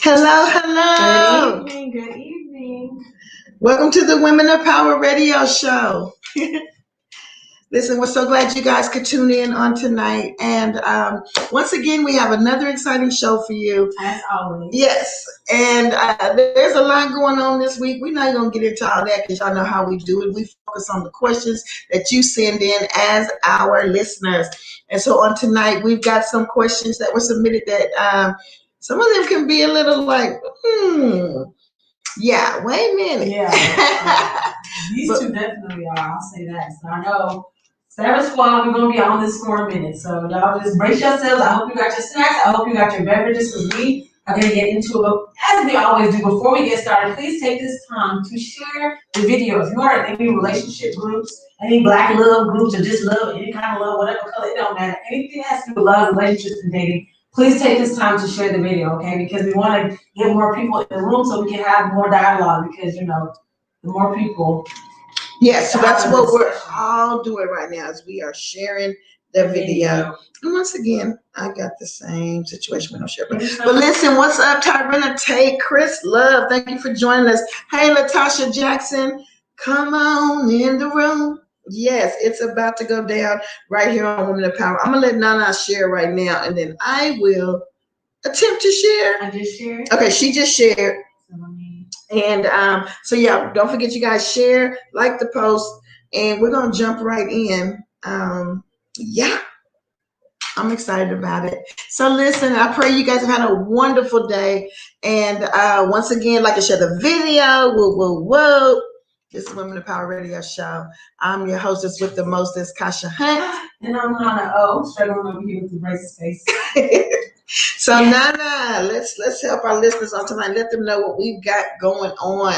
Hello, hello. Good evening, good evening. Welcome to the Women of Power Radio Show. Listen, we're so glad you guys could tune in on tonight. And once again, we have another exciting show for you. As always. Yes. And there's a lot going on this week. We're not going to get into all that because y'all know how we do it. We focus on the questions that you send in as our listeners. And so on tonight, we've got some questions that were submitted that some of them can be a little like, yeah, wait a minute. Yeah. These two definitely are. I'll say that. So I know Sarah Squad, we're going to be on this for a minute. So y'all just brace yourselves. I hope you got your snacks. I hope you got your beverages because we are going to get into it. But as we always do, before we get started, please take this time to share the video. If you are in any relationship groups, any black love groups, or just love, any kind of love, whatever color, it don't matter. Anything that has to do with love, relationships, and dating, please take this time to share the video, okay? Because we want to get more people in the room so we can have more dialogue because, the more people. Yes, so that's what we're all doing right now is we are sharing the video. And once again, I got the same situation with no share. But listen, what's up, Tyrena Tate, Chris Love? Thank you for joining us. Hey, Latasha Jackson, come on in the room. Yes, it's about to go down right here on Women of Power. I'm going to let Nana share right now, and then I will attempt to share. I just shared. Okay, she just shared. And so yeah, don't forget you guys share, like the post, and we're gonna jump right in. Yeah, I'm excited about it. So listen, I pray you guys have had a wonderful day. And once again, like I said, the video, whoa. This is Women of Power Radio Show. I'm your hostess with the mostest, Kasha Hunt. And I'm Nana O, struggling over here with the braces face. So Nana, let's help our listeners on tonight. Let them know what we've got going on.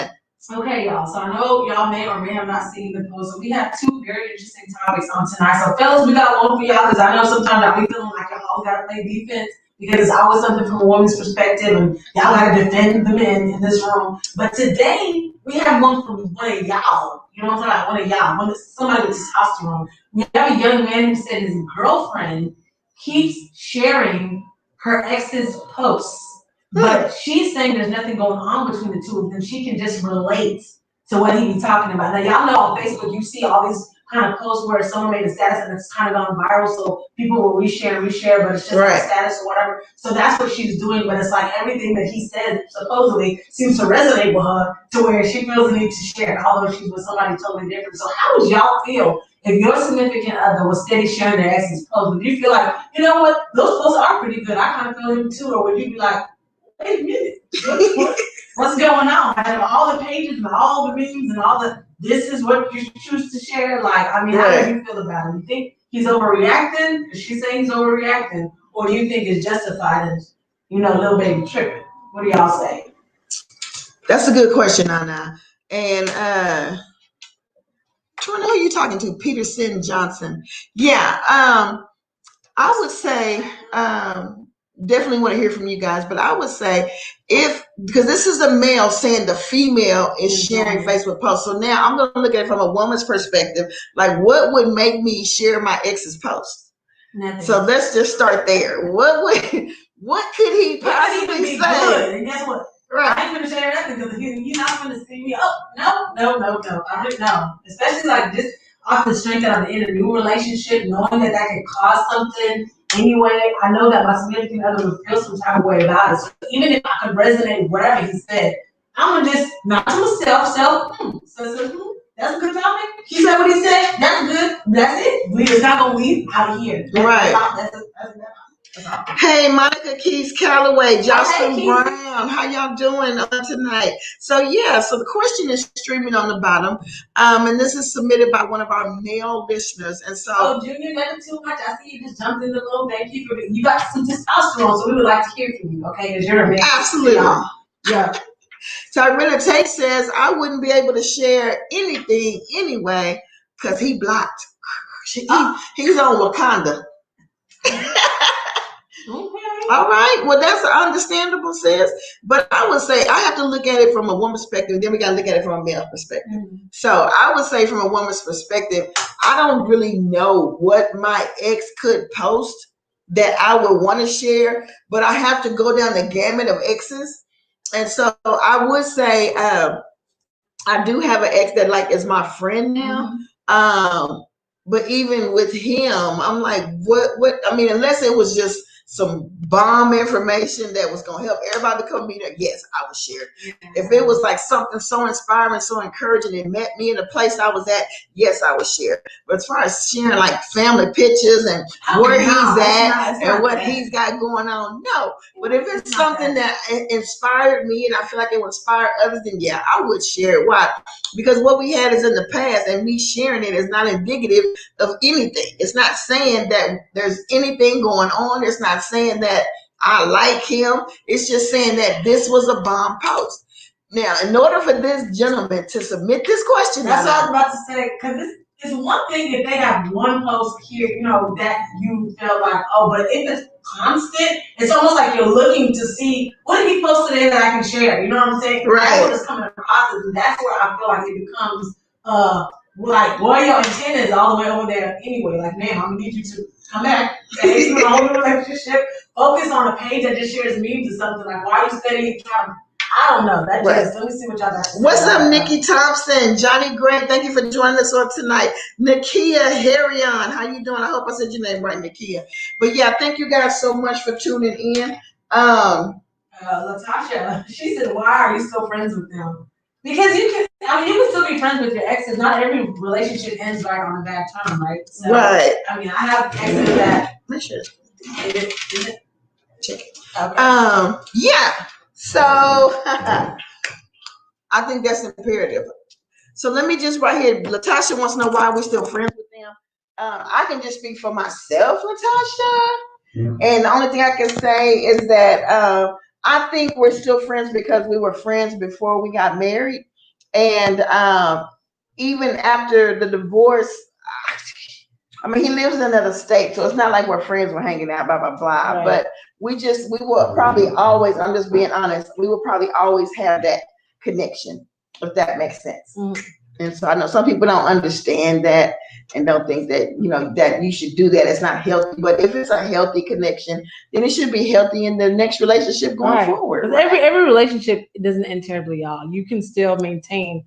Okay, y'all. So I know y'all may or may have not seen the post. So we have two very interesting topics on tonight. So fellas, we got one for y'all because I know sometimes y'all be feeling like y'all always gotta play defense because it's always something from a woman's perspective and y'all gotta defend the men in this room. But today we have one from one of y'all. You know what I'm talking about? One of y'all, somebody with testosterone. We have a young man who said his girlfriend keeps sharing her ex's posts. But she's saying there's nothing going on between the two of them. She can just relate to what he be talking about. Now, y'all know on Facebook, you see all these kind of posts where someone made a status and it's kind of gone viral. So people will reshare, but it's just like a status or whatever. So that's what she's doing. But it's like everything that he said supposedly seems to resonate with her to where she feels the need to share it, although she's with somebody totally different. So how would y'all feel if your significant other was steady sharing their ex's posts? Would you feel like, you know what, those posts are pretty good, I kind of feel them too? Or would you be like, wait a minute, what's going on? I have all the pages and all the memes and all this is what you choose to share. Like, I mean, how do you feel about it? You think he's overreacting? Is she saying he's overreacting? Or do you think it's justified and, little baby tripping? What do y'all say? That's a good question, Anna. And, Troy, who are you talking to? Peterson Johnson. Yeah, I would say, definitely want to hear from you guys, but I would say because this is a male saying the female is sharing Facebook posts. So now I'm going to look at it from a woman's perspective. Like, what would make me share my ex's post? Nothing. So let's just start there. What could he possibly say? Good. And guess what? Right. I ain't gonna share nothing because you're not gonna see me. Oh, no. I don't know. Especially like this off the strength that I'm in a new relationship, knowing that could cause something. Anyway, I know that my significant other would feel some type of way about it. So even if I could resonate with whatever he said, I'm gonna just not to myself, so that's a good topic. He said what he said, that's good, that's it. It's not gonna leave out of here. Right. Hey, Monica Keys Calloway, Jocelyn Brown, how y'all doing on tonight? So the question is streaming on the bottom, and this is submitted by one of our male listeners. And so, Junior, never too much. I see you just jumped in the room. Thank you you got some testosterone, so we would like to hear from you. Okay, because you're a man. Absolutely. Yeah. Tyrena Tate says I wouldn't be able to share anything anyway because he blocked. He's on Wakanda. Okay. All right. Well, that's understandable, sis. But I would say I have to look at it from a woman's perspective. Then we got to look at it from a male perspective. Mm-hmm. So I would say from a woman's perspective, I don't really know what my ex could post that I would want to share, but I have to go down the gamut of exes. And so I would say I do have an ex that like is my friend now. But even with him, I'm like, what? I mean, unless it was just some bomb information that was gonna help everybody come meet her, yes, I would share it. If it was like something so inspiring, so encouraging, and met me in the place I was at, yes, I would share it. But as far as sharing like family pictures and where he's at and what he's got going on, no. But if it's something that inspired me and I feel like it will inspire others, then yeah, I would share it. Why? Because what we had is in the past, and me sharing it is not indicative of anything. It's not saying that there's anything going on. It's not saying that I like him. It's just saying that this was a bomb post. Now, in order for this gentleman to submit this question, that's what I was about to say, because it's one thing if they have one post here, that you feel like, oh, but if it's constant, it's almost like you're looking to see what did he post today that I can share. You know what I'm saying? Right. That's what is coming across, and that's where I feel like it becomes like, boy, your antenna is all the way over there anyway. Like, man, I'm gonna need you to come back. Okay, you know, relationship. Focus on a page that just shares memes or something. Like, why are you studying trying? I don't know. That just, let me see what y'all got to say. What's up, Nikki Thompson? Johnny Grant, thank you for joining us on tonight. Nakia Harrion, how you doing? I hope I said your name right, Nakia. But yeah, thank you guys so much for tuning in. Latasha, she said, why are you still friends with them? Because you can still be friends with your exes. Not every relationship ends right on a bad term, right? So, right. I mean, I have exes that. Sure. Check it. Okay. Yeah. So I think that's imperative. So let me just right here. Latasha wants to know why we're still friends with them. I can just speak for myself, Latasha. Yeah. And the only thing I can say is that I think we're still friends because we were friends before we got married. And even after the divorce, I mean, he lives in another state, so it's not like we're friends, we're hanging out, blah, blah, blah. Right. But we will probably always, I'm just being honest, we will probably always have that connection, if that makes sense. Mm-hmm. And so I know some people don't understand that and don't think that, that you should do that. It's not healthy. But if it's a healthy connection, then it should be healthy in the next relationship going forward. Right? Every relationship doesn't end terribly, y'all. You can still maintain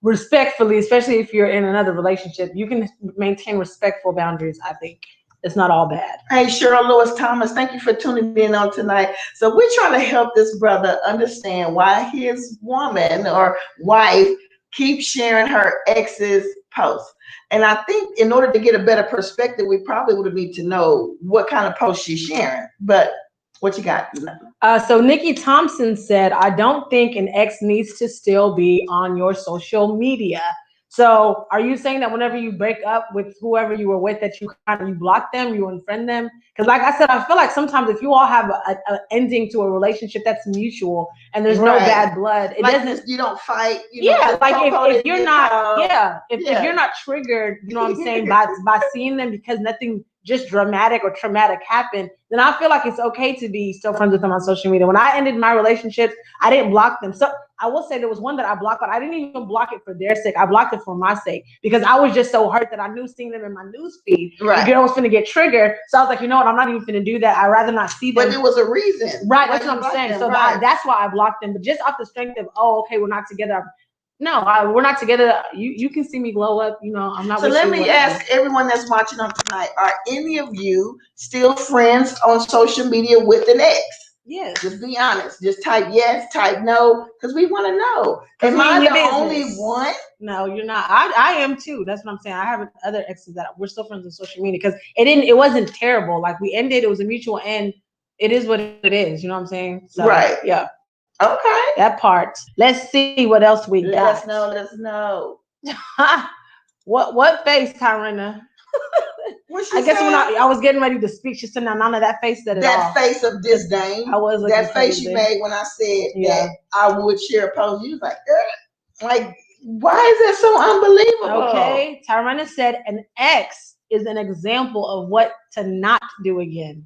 respectfully, especially if you're in another relationship, you can maintain respectful boundaries. I think it's not all bad. Hey, Cheryl Lewis Thomas, thank you for tuning in on tonight. So we're trying to help this brother understand why his woman or wife keeps sharing her ex's posts. And I think in order to get a better perspective, we probably would need to know what kind of posts she's sharing. But what you got? So Nikki Thompson said, I don't think an ex needs to still be on your social media. So are you saying that whenever you break up with whoever you were with, that you block them, you unfriend them? Because like I said, I feel like sometimes if you all have an ending to a relationship that's mutual and there's no bad blood, it like doesn't. You don't fight. Like if you're not, if you're not triggered, you know what I'm saying, by seeing them because nothing just dramatic or traumatic happened, then I feel like it's okay to be still friends with them on social media. When I ended my relationships, I didn't block them. So I will say there was one that I blocked, but I didn't even block it for their sake. I blocked it for my sake because I was just so hurt that I knew seeing them in my news feed, the girl was finna get triggered. So I was like, you know what? I'm not even finna do that. I'd rather not see them. But there was a reason. Right, that's what I'm saying. Them, so that's why I blocked them. But just off the strength of, oh, okay, we're not together. No, we're not together. You can see me glow up. I'm not. So let me ask everyone that's watching on tonight: are any of you still friends on social media with an ex? Yes. Just be honest. Just type yes, type no, because we want to know. Am I the only one? No, you're not. I am too. That's what I'm saying. I have other exes that we're still friends on social media because it wasn't terrible. Like we ended. It was a mutual end. It is what it is. You know what I'm saying? So, right. Yeah. Okay. That part. Let's see what else we got. Let us know. What face, Tyrena? I guess when I was getting ready to speak, she said, "No, none of that face said it all." That face of disdain. I was that face you made when I said that I would share a post. You was like, why is that so unbelievable? Okay, Tyrena said an ex is an example of what to not do again.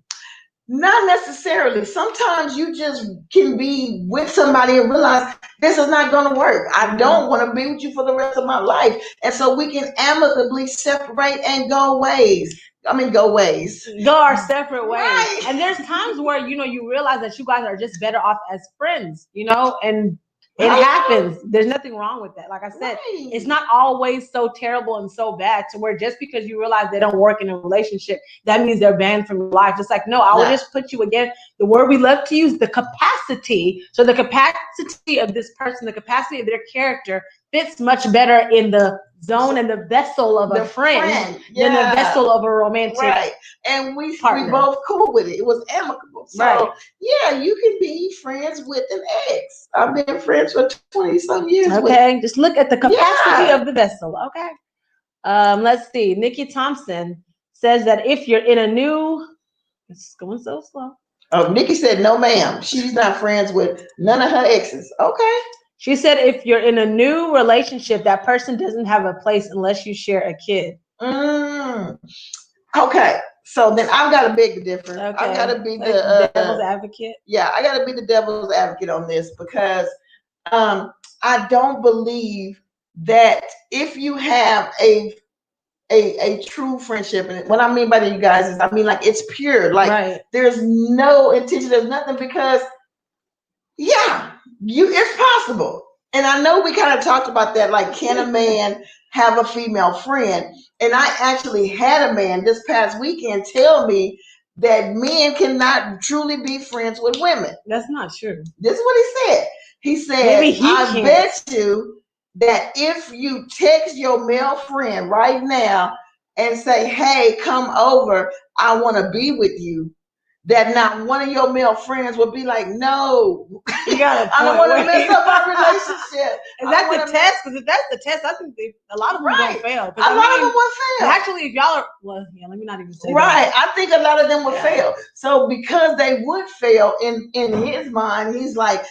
Not necessarily. Sometimes you just can be with somebody and realize this is not going to work. I don't want to be with you for the rest of my life. And so we can amicably separate and go ways. go ways. Go our separate ways. Right. And there's times where, you realize that you guys are just better off as friends, and it happens. There's nothing wrong with that. Like I said, it's not always so terrible and so bad to where just because you realize they don't work in a relationship, that means they're banned from your life. It's like, no, I would just put you again. The word we love to use, the capacity. So the capacity of this person, the capacity of their character fits much better in the zone and the vessel of a friend than the vessel of a romantic. Right. And we both cool with it. It was amicable. So yeah, you can be friends with an ex. I've been friends for 20-some years. Okay, just look at the capacity of the vessel. Okay. Let's see. Nikki Thompson says that if you're in a new, it's going so slow. Oh, Nikki said no, ma'am. She's not friends with none of her exes. Okay. She said if you're in a new relationship, that person doesn't have a place unless you share a kid. Okay. So then I've got to beg the difference. Okay. I got to be the devil's advocate. Yeah, I got to be the devil's advocate on this because I don't believe that if you have a true friendship, and what I mean by that, you guys, is I mean like it's pure. Like there's no intention, there's nothing, because it's possible. And I know we kind of talked about that, like, can a man have a female friend? And I actually had a man this past weekend tell me that men cannot truly be friends with women. That's not true. This is what he said. He said, I bet you that if you text your male friend right now and say, hey, come over, I want to be with you, that not one of your male friends would be like, no, you got I don't want to mess up our relationship. Is that the test? Because if that's the test, I think a lot of them won't fail. A lot of them will fail. Actually, if y'all are, let me not even say that. I think a lot of them will fail. So because they would fail, in his mind, he's like,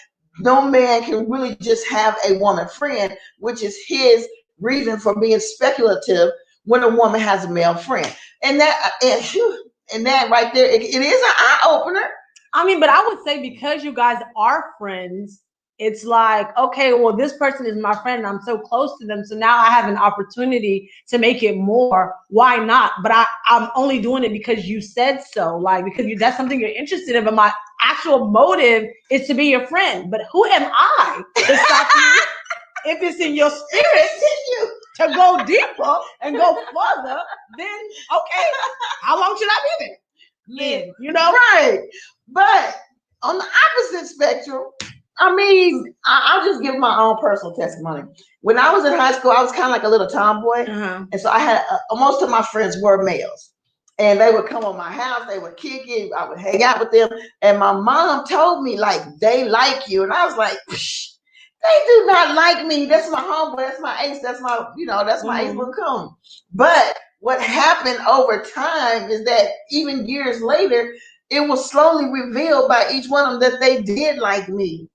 no man can really just have a woman friend, which is his reason for being speculative when a woman has a male friend. And that right there, it is an eye opener. I mean, but I would say because you guys are friends, it's like, okay, well, this person is my friend and I'm so close to them. So now I have an opportunity to make it more. Why not? But I'm only doing it because you said so. Like, because that's something you're interested in. But my actual motive is to be your friend. But who am I to stop you if it's in your spirit to go deeper and go further? Then, okay, how long should I be there? Yeah, right. But on the opposite spectrum, I mean, I'll just give my own personal testimony. When I was in high school, I was kind of like a little tomboy. And so I had most of my friends were males. And they would come on my house, they would kick it, I would hang out with them. And my mom told me, like, they like you. And I was like, psh, they do not like me. That's my homeboy, that's my ace, that's my, that's my ace Boone. But what happened over time is that even years later, it was slowly revealed by each one of them that they did like me.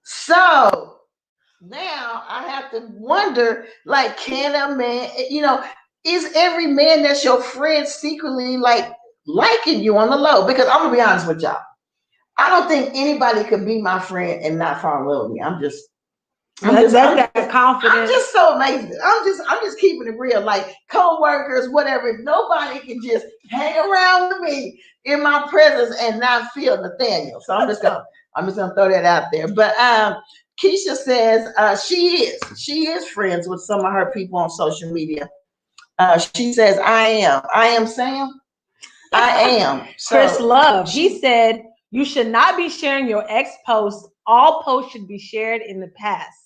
So now I have to wonder, like, can a man, is every man that's your friend secretly like liking you on the low? Because I'm gonna be honest with y'all, I don't think anybody could be my friend and not fall in love with me. I'm just confident. I'm just so amazing. I'm just keeping it real. Like co-workers, whatever. Nobody can just hang around with me in my presence and not feel Nathaniel. So I'm just gonna throw that out there. But Keisha says she is friends with some of her people on social media. She says, I am Sam. I am. So, Chris Love, he said, you should not be sharing your ex posts. All posts should be shared in the past.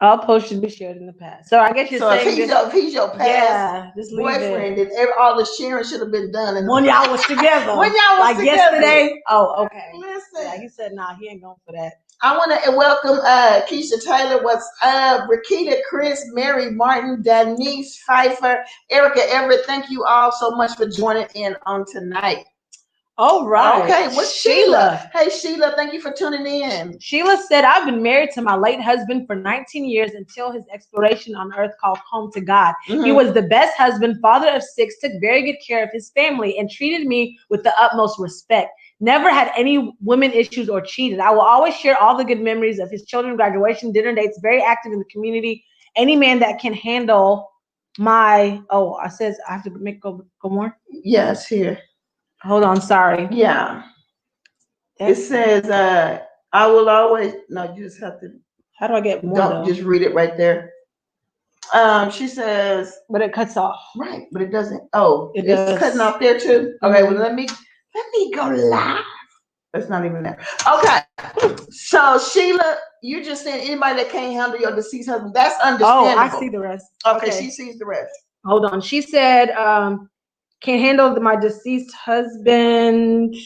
All posts should be shared in the past. So I guess you're saying if he's your past boyfriend, then all the sharing should have been done. When y'all was together. When y'all was together. Yesterday. Oh, okay. Listen. Yeah, he said, nah, he ain't going for that. I want to welcome Keisha Taylor, what's up, Rakita, Chris, Mary, Martin, Denise, Pfeiffer, Erica, Everett. Thank you all so much for joining in on tonight. All right. Okay, what's Sheila? Hey, Sheila, thank you for tuning in. Sheila said, I've been married to my late husband for 19 years until his exploration on earth called home to God. He was the best husband, father of 6, took very good care of his family, and treated me with the utmost respect. Never had any women issues or cheated. I will always share all the good memories of his children, graduation, dinner dates, very active in the community. Any man that can handle I says I have to make go more. Yes, here. Hold on, sorry. Yeah. It says, I will always, no, you just have to. How do I get more though? Just read it right there. She says, but it cuts off. Right, but it doesn't. Oh, it's does. cutting off there too. Okay, well let me go live. That's not even there. Okay, so Sheila, you just saying anybody that can't handle your deceased husband. That's understandable. Oh, I see the rest. Okay, she sees the rest. Hold on. She said, can't handle my deceased husband.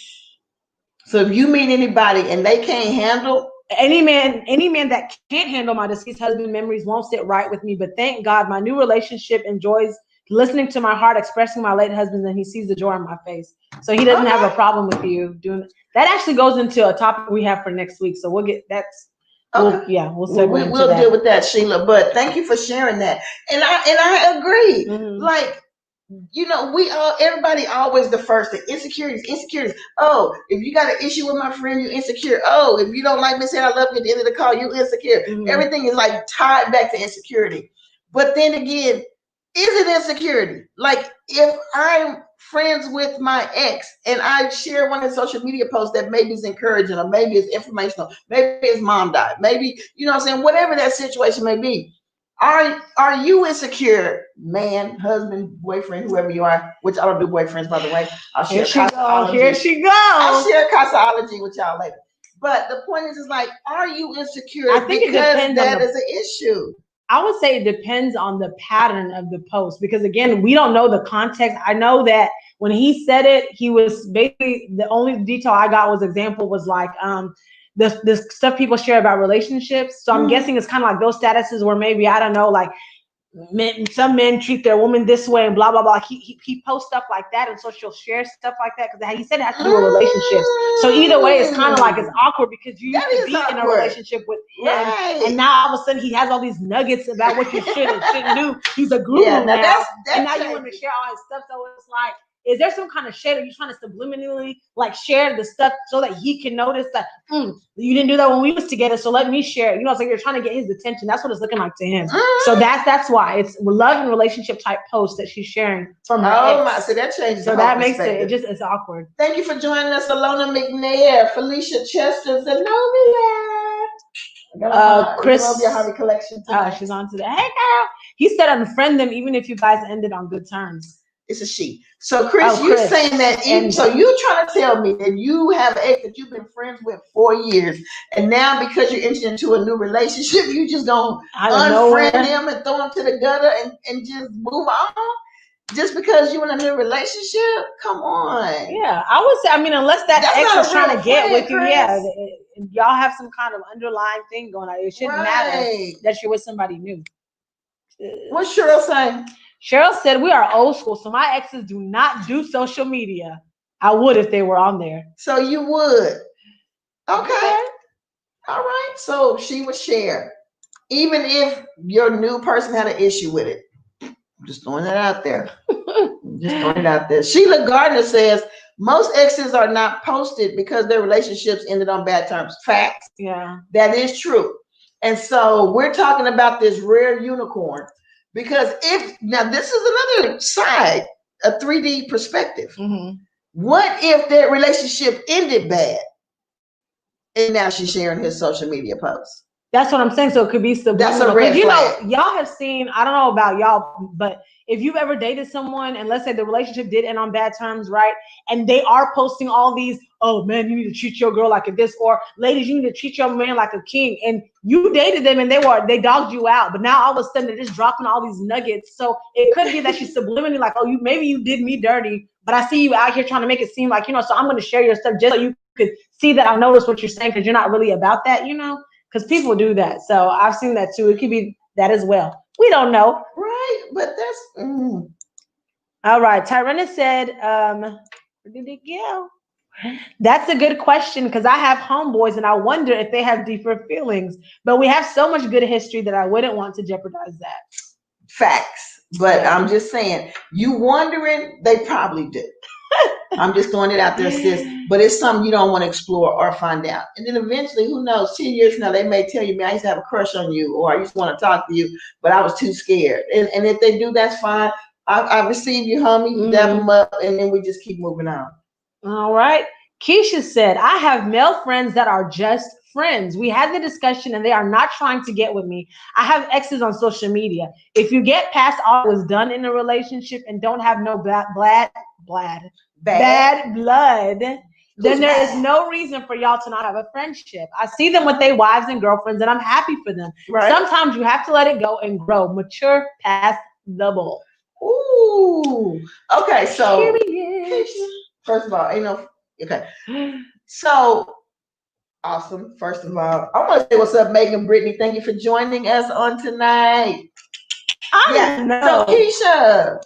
So if you meet anybody and they can't handle any man that can't handle my deceased husband memories won't sit right with me. But thank God my new relationship enjoys listening to my heart expressing my late husband, and he sees the joy on my face. So he doesn't have a problem with you doing that. Actually goes into a topic we have for next week. So we'll get we'll deal with that, Sheila. But thank you for sharing that. And I agree. Like, you know, everybody always defers to insecurities. Oh, if you got an issue with my friend, you're insecure. Oh, if you don't like me saying I love you at the end of the call, you're insecure. Everything is like tied back to insecurity. But then again, is it insecurity? Like, if I'm friends with my ex and I share one of the social media posts that maybe is encouraging or maybe it's informational, maybe his mom died, maybe, you know what I'm saying, whatever that situation may be. Are you insecure, man, husband, boyfriend, whoever you are? Which I don't do boyfriends, by the way. I'll share Casaology. Here she goes. I'll share Casaology with y'all later. But the point is like, are you insecure? I think because that is an issue. I would say it depends on the pattern of the post, because again, we don't know the context. I know that when he said it, he was basically, the only detail I got was like, the stuff people share about relationships. So I'm guessing it's kind of like those statuses where maybe, I don't know, like some men treat their woman this way and blah, blah, blah. He posts stuff like that. And so she'll share stuff like that because he said it has to do with relationships. So either way, it's kind of like it's awkward because you used to be in a relationship with him. Right. And now all of a sudden he has all these nuggets about what you should and shouldn't do. He's a guru now. And now you want to share all his stuff. So it's like, is there some kind of shade? Are you trying to subliminally like share the stuff so that he can notice that you didn't do that when we was together? So let me share. You know, it's like you're trying to get his attention. That's what it's looking like to him. So that's why it's love and relationship type posts that she's sharing from her ex. So that changes. So that makes it's awkward. Thank you for joining us, Alona McNair, Felicia Chester, Zenobia. Chris, Harvey collection. She's on today. Hey, girl. He said unfriend them even if you guys ended on good terms. It's a she. So Chris, you're saying that so you trying to tell me that you have an ex that you've been friends with 4 years, and now because you're entering into a new relationship, you just gonna unfriend them and throw them to the gutter and just move on? Just because you're in a new relationship? Come on. Yeah, I would say, I mean, unless that ex is trying to get with you, y'all have some kind of underlying thing going on. It shouldn't matter that you're with somebody new. What's Cheryl saying? Cheryl said, we are old school, so my exes do not do social media. I would if they were on there. So you would. Okay. All right. So she would share. Even if your new person had an issue with it. I'm just throwing that out there. Sheila Gardner says, most exes are not posted because their relationships ended on bad terms. Facts. Yeah. That is true. And so we're talking about this rare unicorn. Because now this is another side, a 3D perspective. What if their relationship ended bad and now she's sharing his social media posts? That's what I'm saying. So it could be subliminal. That's a red flag. Y'all have seen, I don't know about y'all, but if you've ever dated someone and let's say the relationship did end on bad terms, right? And they are posting all these, oh man, you need to treat your girl like a this, or ladies, you need to treat your man like a king. And you dated them and they dogged you out. But now all of a sudden they're just dropping all these nuggets. So it could be that she's subliminally like, oh, maybe you did me dirty, but I see you out here trying to make it seem like, so I'm going to share your stuff just so you could see that I noticed what you're saying because you're not really about that, because people do that. So I've seen that too. It could be that as well. We don't know. Right. But that's all right. Tyrena said, where did it go? That's a good question because I have homeboys and I wonder if they have deeper feelings. But we have so much good history that I wouldn't want to jeopardize that. Facts. But I'm just saying, you wondering, they probably do. I'm just throwing it out there, sis. But it's something you don't want to explore or find out. And then eventually, who knows, 10 years from now, they may tell you, man, I used to have a crush on you, or I used to want to talk to you, but I was too scared. And if they do, that's fine. I receive you, homie, dap them up, and then we just keep moving on. All right. Keisha said, I have male friends that are just friends. We had the discussion and they are not trying to get with me. I have exes on social media. If you get past all that was done in a relationship and don't have no bad blood, then there is no reason for y'all to not have a friendship. I see them with their wives and girlfriends and I'm happy for them. Right. Sometimes you have to let it go and grow, mature past the bull. Ooh. Okay, so first of all, okay. So awesome. First of all, I want to say what's up, Megan, Brittany. Thank you for joining us on tonight. So Keisha,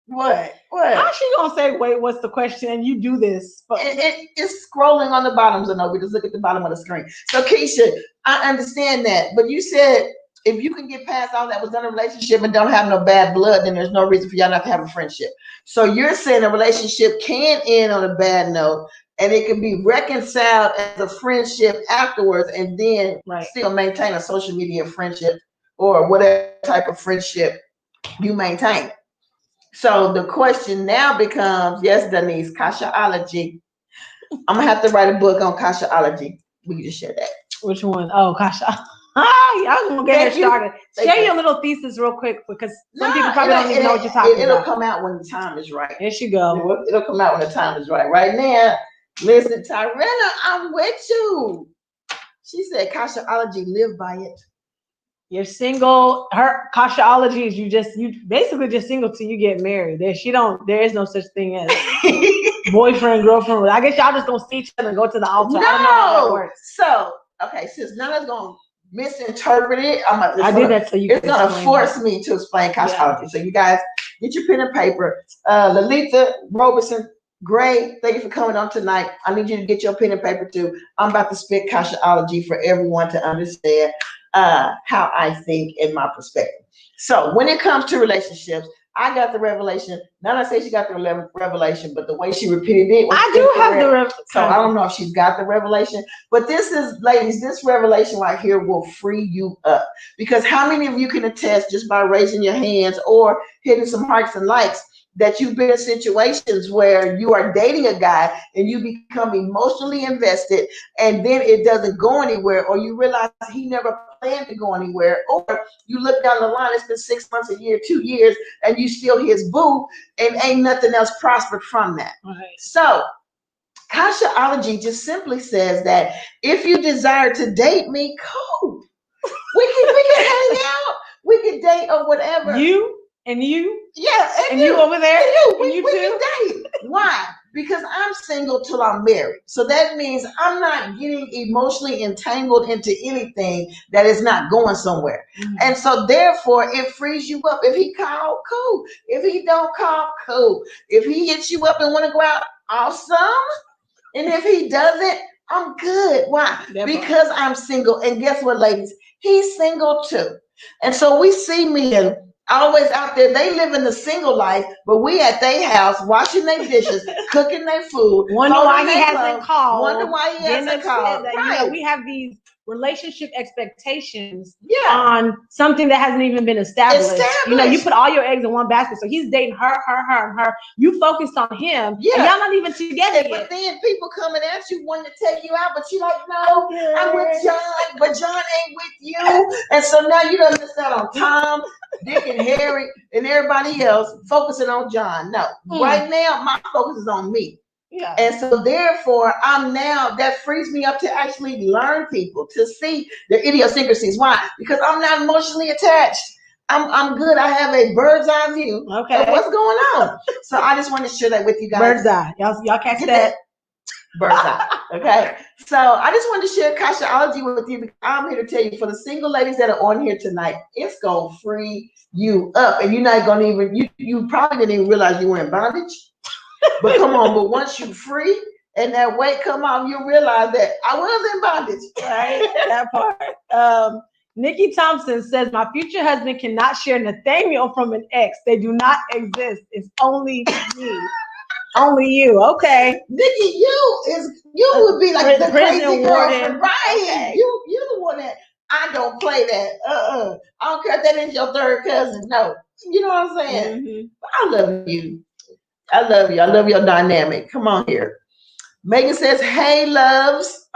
what? How's she gonna say, wait, what's the question? And you do this. It's scrolling on the bottom, so no, we just look at the bottom of the screen. So Keisha, I understand that, but you said if you can get past all that was done in a relationship and don't have no bad blood, then there's no reason for y'all not to have a friendship. So you're saying a relationship can end on a bad note and it can be reconciled as a friendship afterwards and then still maintain a social media friendship or whatever type of friendship you maintain. So the question now becomes, yes, Denise, Kashaology. I'm going to have to write a book on Kashaology. We can just share that. Which one? Oh, Kasha. I'm going to get her started. Share your little thesis real quick because some people probably don't even know what you're talking about. It'll come out when the time is right. There she go. It'll come out when the time is right. Right now, listen, Tyrena, I'm with you. She said Kashaology, live by it. You're single. Her Kashaology is you basically just single till you get married. There is no such thing as boyfriend, girlfriend. I guess y'all just gonna see each other and go to the altar. No. I don't know how that works. So, okay, since none of us gonna misinterpret it, it's gonna force me to explain Kashaology. Yeah. So you guys get your pen and paper. Lalitha Robertson, Gray, thank you for coming on tonight. I need you to get your pen and paper too. I'm about to spit Kashaology for everyone to understand how I think in my perspective. So when it comes to relationships, I got the revelation. Not I say she got the revelation, but the way she repeated it was have the revelation. So I don't know if she's got the revelation, but this is, ladies, this revelation right here will free you up. Because how many of you can attest just by raising your hands or hitting some hearts and likes that you've been in situations where you are dating a guy and you become emotionally invested and then it doesn't go anywhere, or you realize he never planned to go anywhere, or you look down the line, it's been 6 months, a year, 2 years, and you still his boo and ain't nothing else prospered from that. Right. So Kashaology just simply says that if you desire to date me, cool. We can hang out, we can date or whatever. You? And you? Yeah. And you over there? And you can date. Why? Because I'm single till I'm married. So that means I'm not getting emotionally entangled into anything that is not going somewhere. Mm-hmm. And so therefore it frees you up. If he call, cool. If he don't call, cool. If he hits you up and want to go out, awesome. And if he doesn't, I'm good. Why? Because I'm single. And guess what, ladies? He's single too. And so we see men always out there, they living the single life, but we at their house washing their dishes, cooking their food. Wonder why he hasn't called. Wonder why he hasn't called. Right. We have these relationship expectations on something that hasn't even been established. You put all your eggs in one basket. So he's dating her, and her. You focused on him. Yeah. And y'all not even together yet. But then people coming at you wanting to take you out, but you like, no, I'm with John, but John ain't with you. And so now you done missed out on Tom, Dick, and Harry, and everybody else focusing on John. No, right now my focus is on me. Yeah. And so therefore, that frees me up to actually learn people, to see their idiosyncrasies. Why? Because I'm not emotionally attached. I'm good. I have a bird's eye view of what's going on. So I just want to share that with you guys. Bird's eye. Y'all catch that? Bird's eye. Okay. So I just wanted to share Kashaology with you because I'm here to tell you, for the single ladies that are on here tonight, it's going to free you up. And you're not going to even, you probably didn't even realize you were in bondage. But come on, but once you're free and that weight come off, you realize that I was in bondage. Right? That part. Nikki Thompson says, my future husband cannot share Nathaniel from an ex. They do not exist. It's only me. Only you, okay. Nikki, you would be like the prison crazy warden. girlfriend, right? Okay. You the one that I don't play that. I don't care if that is your third cousin. No, you know what I'm saying. Mm-hmm. I love you. I love you. I love your dynamic. Come on here. Megan says, "Hey, loves.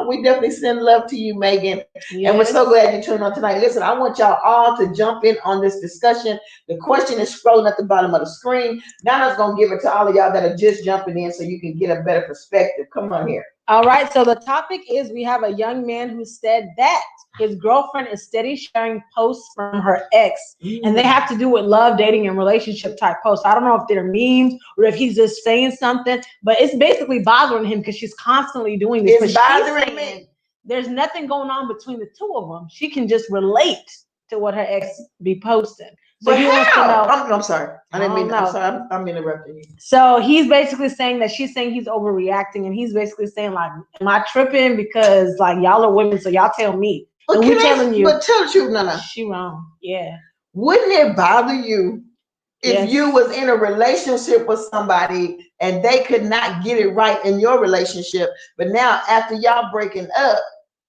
We definitely send love to you, Megan, and we're Yes. so glad you tuned on tonight. Listen, I want y'all all to jump in on this discussion. The question is scrolling at the bottom of the screen. Nana's gonna give it to all of y'all that are just jumping in, so you can get a better perspective. Come on here. All right. So the topic is: we have a young man who said that his girlfriend is steady sharing posts from her ex, and they have to do with love, dating, and relationship type posts. I don't know if they're memes or if he's just saying something, but it's basically bothering him because she's constantly doing this. It's bothering me. There's nothing going on between the two of them. She can just relate to what her ex be posting. So But he wants to know. I'm sorry. I didn't mean. I'm sorry. I'm interrupting you. So he's basically saying that she's saying he's overreacting, and he's basically saying like, "Am I tripping because like y'all are women, so y'all tell me." But and we telling you, but tell the truth, Nana. She wrong. Yeah. Wouldn't it bother you if Yes. you was in a relationship with somebody and they could not get it right in your relationship, but now after y'all broken up,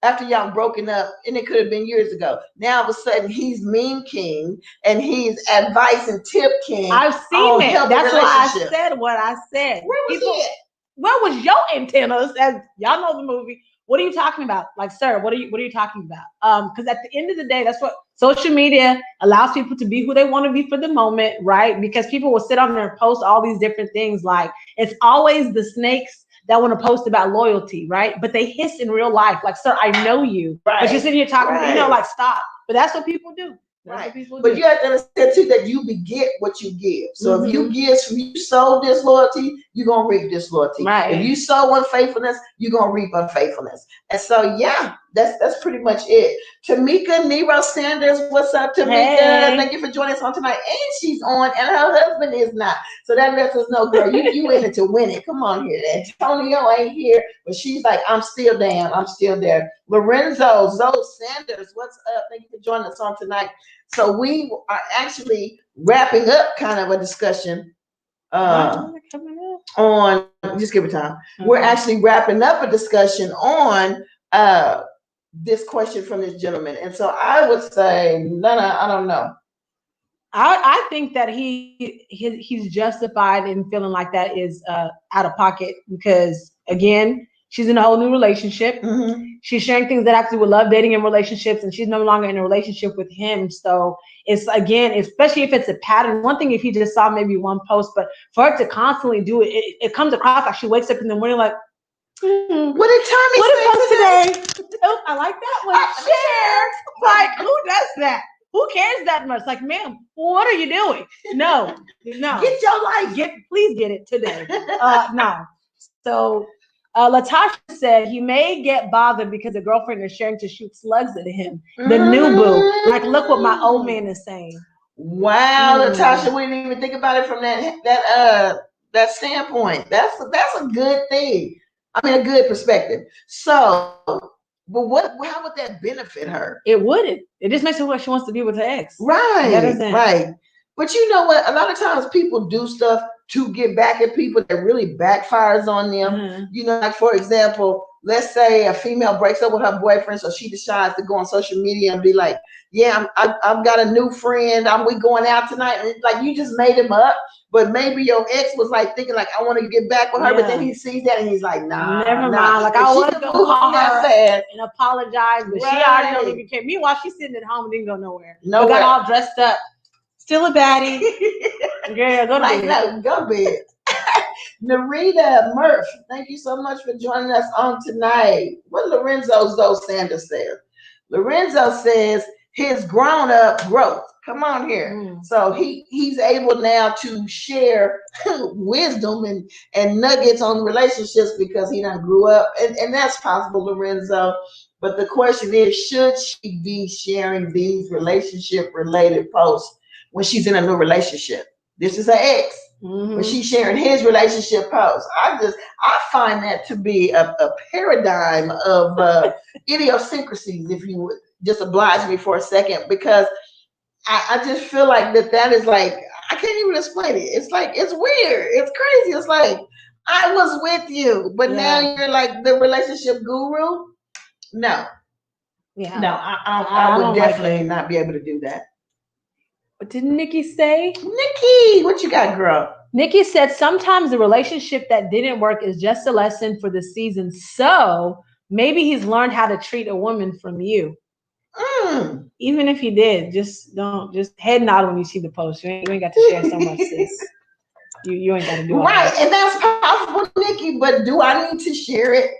and it could have been years ago, now all of a sudden he's meme king and he's advice and tip king. I've seen it. That's why I said what I said. Where was it? Where was your antennas? As y'all know the movie. What are you talking about? Like, sir, what are you talking about? Because at the end of the day, that's what social media allows people to be who they want to be for the moment, right? Because people will sit on there and post all these different things. Like, it's always the snakes that want to post about loyalty, right? But they hiss in real life. Like, sir, I know you. Right. But you're sitting here talking, like, stop. But that's what people do. Right. But you have to understand too that you beget what you give. So if you sow disloyalty, you're gonna reap disloyalty. Right. If you sow unfaithfulness, you're gonna reap unfaithfulness. And so yeah, that's pretty much it. Tamika Nero Sanders, what's up, Tamika? Hey. Thank you for joining us on tonight. And she's on, and her husband is not. So that lets us know, girl, you in it to win it. Come on here. Antonio ain't here, but she's like, I'm still down. I'm still there. Lorenzo, Zoe Sanders, what's up? Thank you for joining us on tonight. So we are actually wrapping up kind of a discussion on, just give it time. We're actually wrapping up a discussion on this question from this gentleman. And so I would say, Nana, I don't know. I think that he's justified in feeling like that is out of pocket because, again, she's in a whole new relationship. Mm-hmm. She's sharing things that have to do with love, dating, and relationships, and she's no longer in a relationship with him. So it's, again, especially if it's a pattern. One thing if he just saw maybe one post, but for her to constantly do it, it comes across like she wakes up in the morning like, what did Tommy post today? Oh, I like that one. Share. Like, who does that? Who cares that much? Like, ma'am, what are you doing? No. Get your life. Please get it today. No. So Latasha said he may get bothered because the girlfriend is sharing to shoot slugs at him. The new boo. Like, look what my old man is saying. Wow, Latasha, we didn't even think about it from that standpoint. That's a good thing. I mean, a good perspective. So, but how would that benefit her? It wouldn't. It just makes her what she wants to be with her ex. Right. Right. But you know what? A lot of times people do stuff to get back at people that really backfires on them. Mm-hmm. You know, like for example, let's say a female breaks up with her boyfriend, so she decides to go on social media and be like, "Yeah, I've got a new friend. We going out tonight." And like you just made him up, but maybe your ex was like thinking like, "I want to get back with her," but then he sees that and he's like, "Nah, never mind." Like I was gonna call her fast and apologize, but she already don't even care. Meanwhile, she's sitting at home and didn't go nowhere. But got all dressed up. Still a baddie. Girl, go to bed. No, go to bed. Narita Murph, thank you so much for joining us on tonight. What Lorenzo Zoe Sanders says. Lorenzo says his grown-up growth. Come on here. So he's able now to share wisdom and nuggets on relationships because he done grew up. And that's possible, Lorenzo. But the question is, should she be sharing these relationship-related posts when she's in a new relationship? This is her ex. Mm-hmm. But she's sharing his relationship posts. I find that to be a paradigm of idiosyncrasies, if you would just oblige me for a second, because I just feel like that is like, I can't even explain it. It's like, it's weird. It's crazy. It's like, I was with you, but now you're like the relationship guru. No, Yeah. no, I would definitely not be able to do that. What did Nikki say? Nikki, what you got, girl? Nikki said sometimes the relationship that didn't work is just a lesson for the season. So maybe he's learned how to treat a woman from you. Even if he did, just head nod when you see the post. You ain't got to share so much, sis. You ain't got to do it. Right, and that's possible, Nikki, but do I need to share it?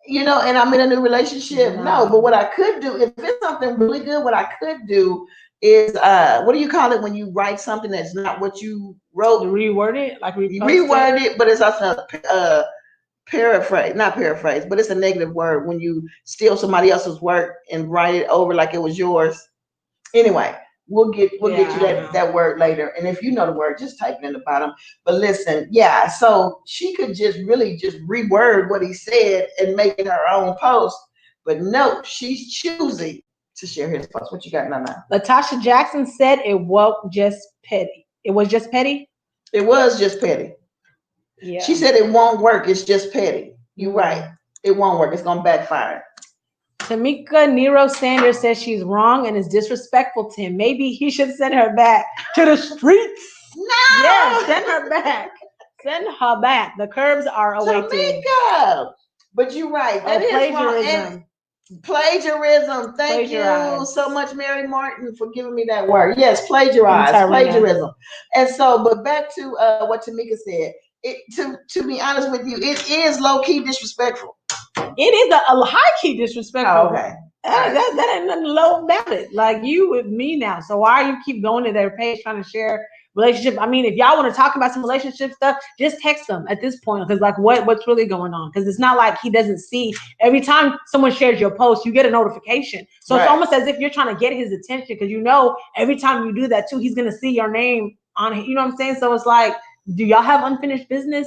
You know, and I'm in a new relationship. No, but what I could do, if it's something really good, what I could do is what do you call it when you write something that's not what you wrote? Reword it, like reword it, but it's also paraphrase, not paraphrase, but it's a negative word when you steal somebody else's work and write it over like it was yours. Anyway, we'll get you that word later. And if you know the word, just type it in the bottom. But listen, yeah, so she could just really just reword what he said and make it her own post. But no, she's choosing to share his post. What you got, Nana? Latasha Jackson said it was just petty. It was just petty? It was just petty. Yeah. She said it won't work. It's just petty. You're right. It won't work. It's going to backfire. Tamika Nero Sanders says she's wrong and is disrespectful to him. Maybe he should send her back to the streets. No! Yes, send her back. Send her back. The curbs are awaiting. Tamika! But you're right. That is plagiarism. Plagiarism. Thank you so much, Mary Martin, for giving me that word. Yes, plagiarism. And so, but back to what Tamika said. To be honest with you, it is low-key disrespectful. It is a high-key disrespectful. Oh, okay. That ain't nothing low about it. Like, you with me now. So why you keep going to their page trying to share relationship? I mean, if y'all want to talk about some relationship stuff, just text them at this point. Because like, what's really going on? Because it's not like he doesn't see. Every time someone shares your post, you get a notification. So it's almost as if you're trying to get his attention, because you know every time you do that too, he's gonna see your name on it. You know what I'm saying? So it's like, do y'all have unfinished business?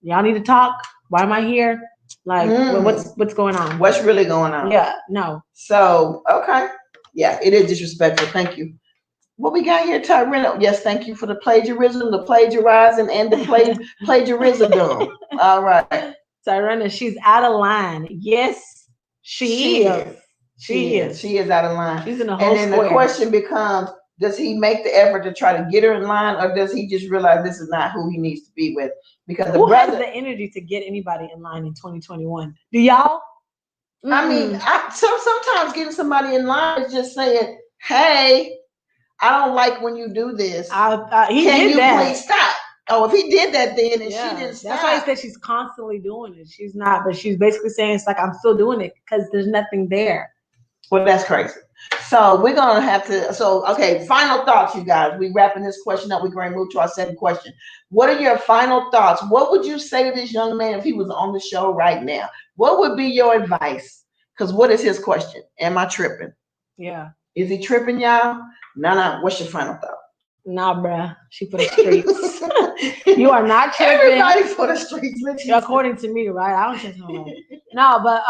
Y'all need to talk. Why am I here? Like, what's going on? What's really going on? Yeah, no. So, okay. Yeah, it is disrespectful. Thank you. What we got here, Tyrena? Yes, thank you for the plagiarism, the plagiarizing, and the plagiarism. All right. Tyrena, she's out of line. Yes, she is. She is out of line. She's in a whole And then the question becomes, does he make the effort to try to get her in line, or does he just realize this is not who he needs to be with? Because who has the energy to get anybody in line in 2021? Do y'all? I mean, sometimes getting somebody in line is just saying, hey, I don't like when you do this. Can you please stop? Oh, if he did that then and she didn't stop. That's why he said she's constantly doing it. She's not, but she's basically saying it's like, I'm still doing it because there's nothing there. Well, that's crazy. So we're going to have to, okay, final thoughts, you guys. We wrapping this question up. We're going to move to our second question. What are your final thoughts? What would you say to this young man if he was on the show right now? What would be your advice? Because what is his question? Am I tripping? Yeah. Is he tripping, y'all? No. What's your final thought? Nah, bruh. She for the streets. You are not tripping. Everybody for the streets. According to me, right? I don't trust nobody. No, but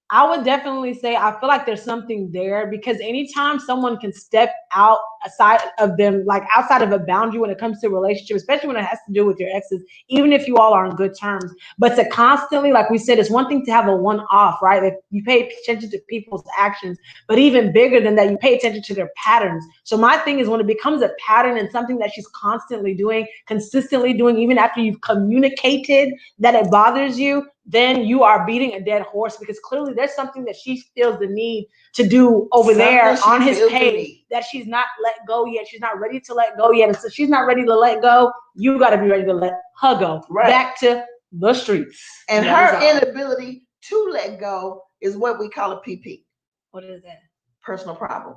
I would definitely say I feel like there's something there, because anytime someone can step outside of a boundary when it comes to a relationship, especially when it has to do with your exes, even if you all are on good terms, but to constantly, like we said, it's one thing to have a one-off, right? If you pay attention to people's actions, but even bigger than that, you pay attention to their patterns. So my thing is, when it becomes a pattern and something that she's constantly doing, consistently doing, even after you've communicated that it bothers you, then you are beating a dead horse, because clearly there's something that she feels the need to do over there on his page that she's not let go yet. She's not ready to let go yet. And so she's not ready to let go. You got to be ready to let her go back to the streets. And her inability to let go is what we call a PP. What is that? Personal problem.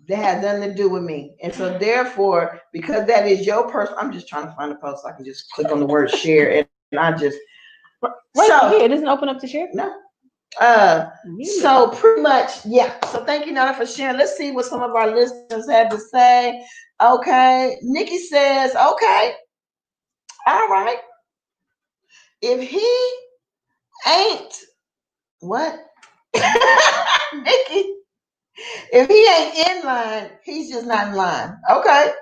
That has nothing to do with me. And so therefore, because that is your personal, I'm just trying to find a post so I can just click on the word share, and I just, it doesn't open up to share? No. So pretty much, yeah. So thank you, Nana, for sharing. Let's see what some of our listeners had to say. Okay. Nikki says, okay. All right. If he ain't, what? Nikki, if he ain't in line, he's just not in line. Okay.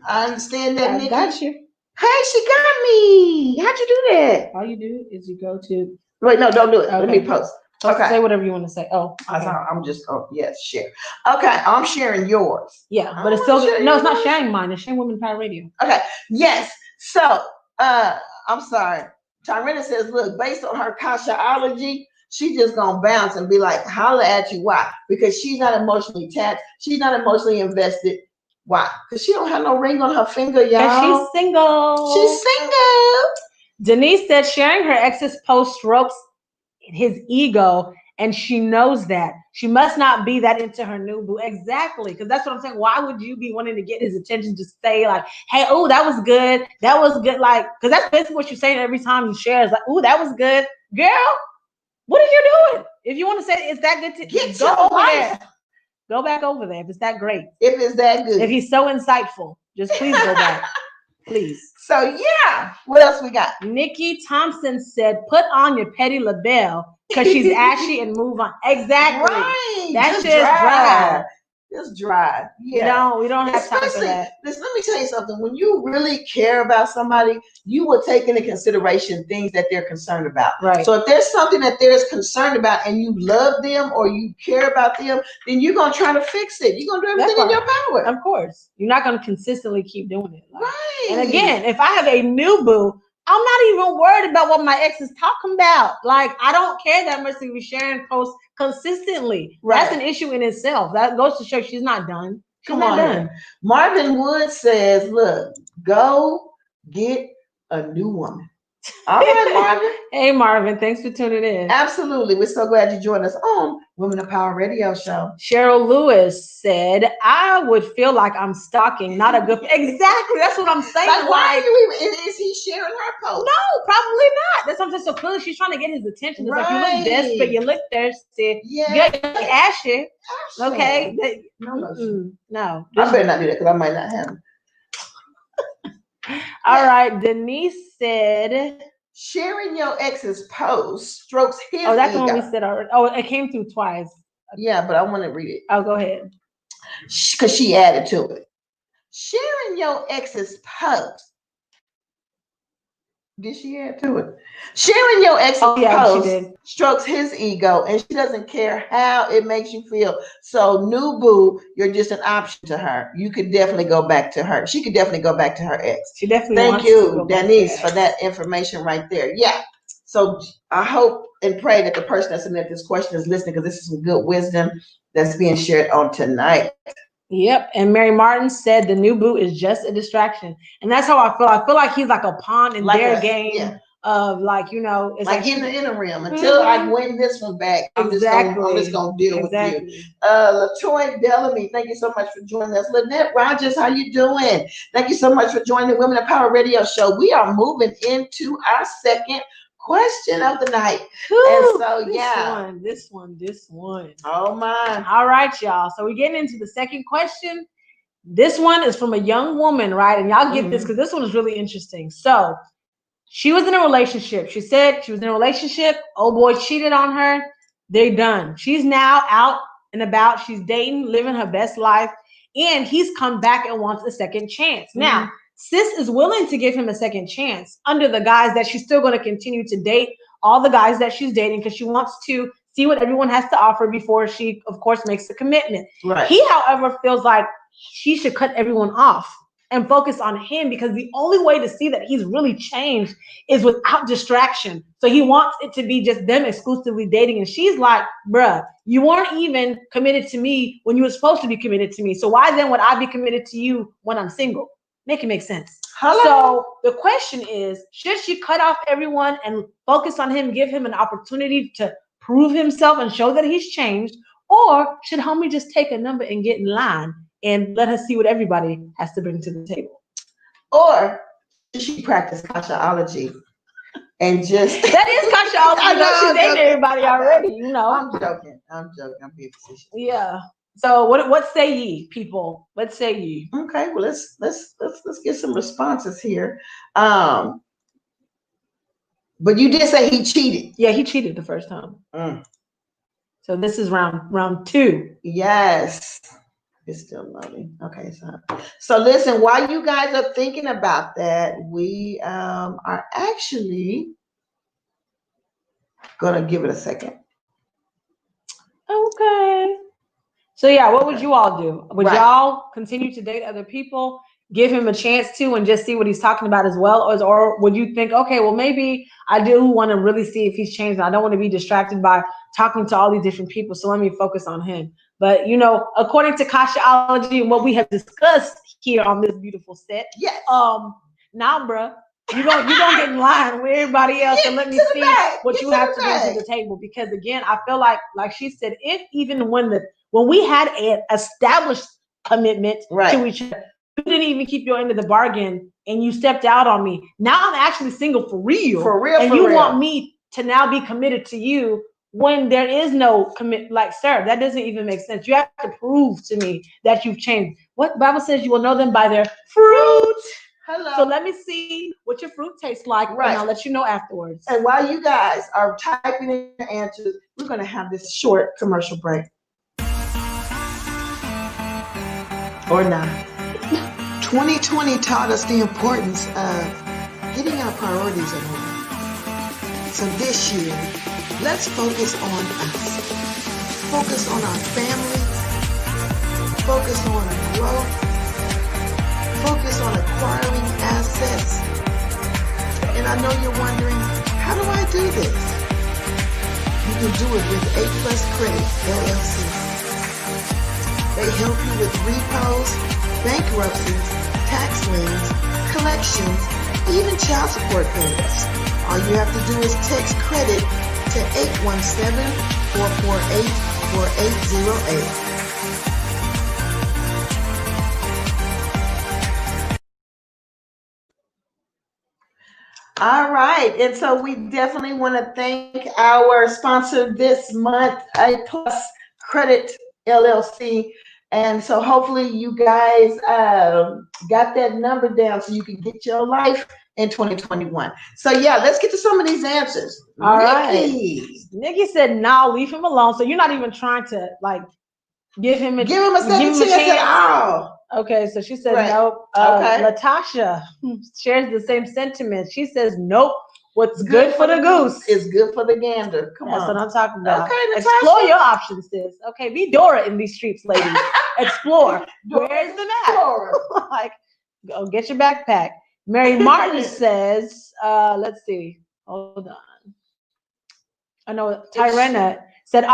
I understand that, I Nikki. got you. Hey, she got me. How'd you do that? All you do is you go to. Wait, no, don't do it. Okay. Let me post. Okay. Say whatever you want to say. Oh, okay. I'm just, yes, share. Okay, I'm sharing yours. Yeah, but it's still, no, it's not sharing mine. It's sharing Women Power Radio. Okay, yes. So, I'm sorry. Tyrena says, look, based on her kashaology, she just gonna bounce and be like, holla at you. Why? Because she's not emotionally attached. She's not emotionally invested. Why? Because she don't have no ring on her finger, y'all. Because she's single. She's single. Denise said sharing her ex's post strokes his ego, and she knows that. She must not be that into her new boo. Exactly, because that's what I'm saying. Why would you be wanting to get his attention to say like, hey, oh, that was good. That was good. Like, because that's basically what you're saying every time you share. Is like, oh, that was good. Girl, what are you doing? If you want to say it's that good, Get go your over life. there. Go back over there if it's that great. If it's that good. If he's so insightful, just please go back. Please. So yeah, what else we got? Nikki Thompson said, put on your petty label because she's ashy and move on. Exactly. Right. That shit's dry. It's dry. Yeah. We don't have time for that. Listen, let me tell you something. When you really care about somebody, you will take into consideration things that they're concerned about. Right. So if there's something that they're concerned about and you love them or you care about them, then you're going to try to fix it. You're going to do everything in your power. Of course. You're not going to consistently keep doing it. Right. And again, if I have a new boo, I'm not even worried about what my ex is talking about. Like, I don't care that much to be sharing posts consistently. Right. That's an issue in itself. That goes to show she's not done. She's not done. Marvin Wood says, look, go get a new woman. All right, Marvin. Hey, Marvin. Thanks for tuning in. Absolutely. We're so glad you joined us on Women of Power Radio Show. Cheryl Lewis said, I would feel like I'm stalking, not a good... Exactly. That's what I'm saying. Like, why are you even... Is he sharing her post? No, probably not. That's what I'm saying. So clearly she's trying to get his attention. It's like, you look desperate, you look thirsty. Yeah. You look ashy. Okay. No. I better not do that because I might not have him. All right. Denise said... Sharing your ex's post strokes his ego. Oh, that's the one we said already. Oh, it came through twice. Yeah, but I want to read it. Oh, go ahead. Because she added to it. Sharing your ex's post. Did she add to it? Sharing your ex's post strokes his ego, and she doesn't care how it makes you feel. So, new boo, you're just an option to her. You could definitely go back to her. She could definitely go back to her ex. She definitely. Thank you, Denise, for that information right there. Yeah. So I hope and pray that the person that submitted this question is listening, because this is some good wisdom that's being shared on tonight. Yep. And Mary Martin said the new boo is just a distraction. And that's how I feel. I feel like he's like a pawn in their game of like, you know, it's like in the interim until I win this one back. I'm just gonna deal with you. LaToya Bellamy, thank you so much for joining us. Lynette Rogers, how you doing? Thank you so much for joining the Women of Power Radio Show. We are moving into our second question of the night. And so this one. Oh my. All right, y'all. So we're getting into the second question. This one is from a young woman, right? And y'all get this because this one is really interesting. So she was in a relationship. She said she was in a relationship. Old boy cheated on her. They're done. She's now out and about. She's dating, living her best life. And he's come back and wants a second chance. Now, sis is willing to give him a second chance under the guise that she's still going to continue to date all the guys that she's dating because she wants to see what everyone has to offer before she, of course, makes a commitment. Right. He, however, feels like she should cut everyone off and focus on him because the only way to see that he's really changed is without distraction. So he wants it to be just them exclusively dating. And she's like, bruh, you weren't even committed to me when you were supposed to be committed to me. So why then would I be committed to you when I'm single? Make it make sense. Hello? So the question is, should she cut off everyone and focus on him, give him an opportunity to prove himself and show that he's changed? Or should homie just take a number and get in line and let her see what everybody has to bring to the table? Or should she practice kashaology and just... That is kashaology. I know she's dating everybody already, you know. I'm joking. I'm being facetious. Yeah. So what say ye, people? What say ye? Okay, well let's get some responses here. But you did say he cheated. Yeah, he cheated the first time. So this is round two. Yes. It's still loading. Okay, so listen, while you guys are thinking about that, we are actually gonna give it a second. Okay. So yeah, what would you all do? Would Right. y'all continue to date other people, give him a chance to, and just see what he's talking about as well? Or would you think, okay, well, maybe I do want to really see if he's changed. I don't want to be distracted by talking to all these different people, so let me focus on him. But, you know, according to Kashaology and what we have discussed here on this beautiful set, Yes. nah, bruh, you don't get in line with everybody else and let me see what you have to bring to the table. Because again, I feel like she said, if even when we had an established commitment to each other, you didn't even keep your end of the bargain and you stepped out on me. Now I'm actually single for real. For real. And you want me to now be committed to you when there is no commit. Like, sir, that doesn't even make sense. You have to prove to me that you've changed. What Bible says you will know them by their fruit. Hello. So let me see what your fruit tastes like, and I'll let you know afterwards. And while you guys are typing in your answers, we're going to have this short commercial break. Or not. 2020 taught us the importance of getting our priorities in order. So this year, let's focus on us. Focus on our families. Focus on growth. Focus on acquiring assets. And I know you're wondering, how do I do this? You can do it with A+ Credit LLC. They help you with repos, bankruptcies, tax liens, collections, even child support payments. All you have to do is text credit to 817-448-4808. All right, and so we definitely want to thank our sponsor this month, A+ Credit LLC. And so hopefully you guys got that number down so you can get your life in 2021. So yeah, let's get to some of these answers. All right. Nikki said, "No, leave him alone." So you're not even trying to like give him a second chance at all. Okay, so she said nope. Latasha shares the same sentiment. She says nope. What's good for the goose is good for the gander. Come on. That's what I'm talking about. Okay, Natasha. Explore your options, sis. Okay, be Dora in these streets, ladies. Explore. Where's the map? Like, go get your backpack. Mary Martin says, let's see. Hold on. I know Tyrena said,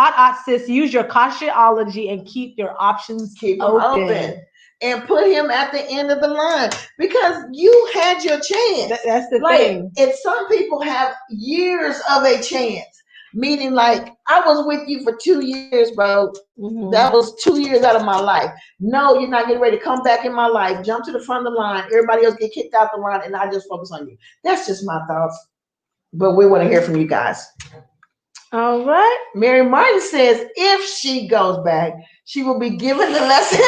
sis, use your Kashaology and keep your options open. And put him at the end of the line because you had your chance. That's the thing. And some people have years of a chance. Meaning, like, I was with you for 2 years, bro. Mm-hmm. That was 2 years out of my life. No, you're not getting ready to come back in my life. Jump to the front of the line. Everybody else get kicked out the line, and I just focus on you. That's just my thoughts. But we want to hear from you guys. All right. Mary Martin says if she goes back, she will be given the lesson.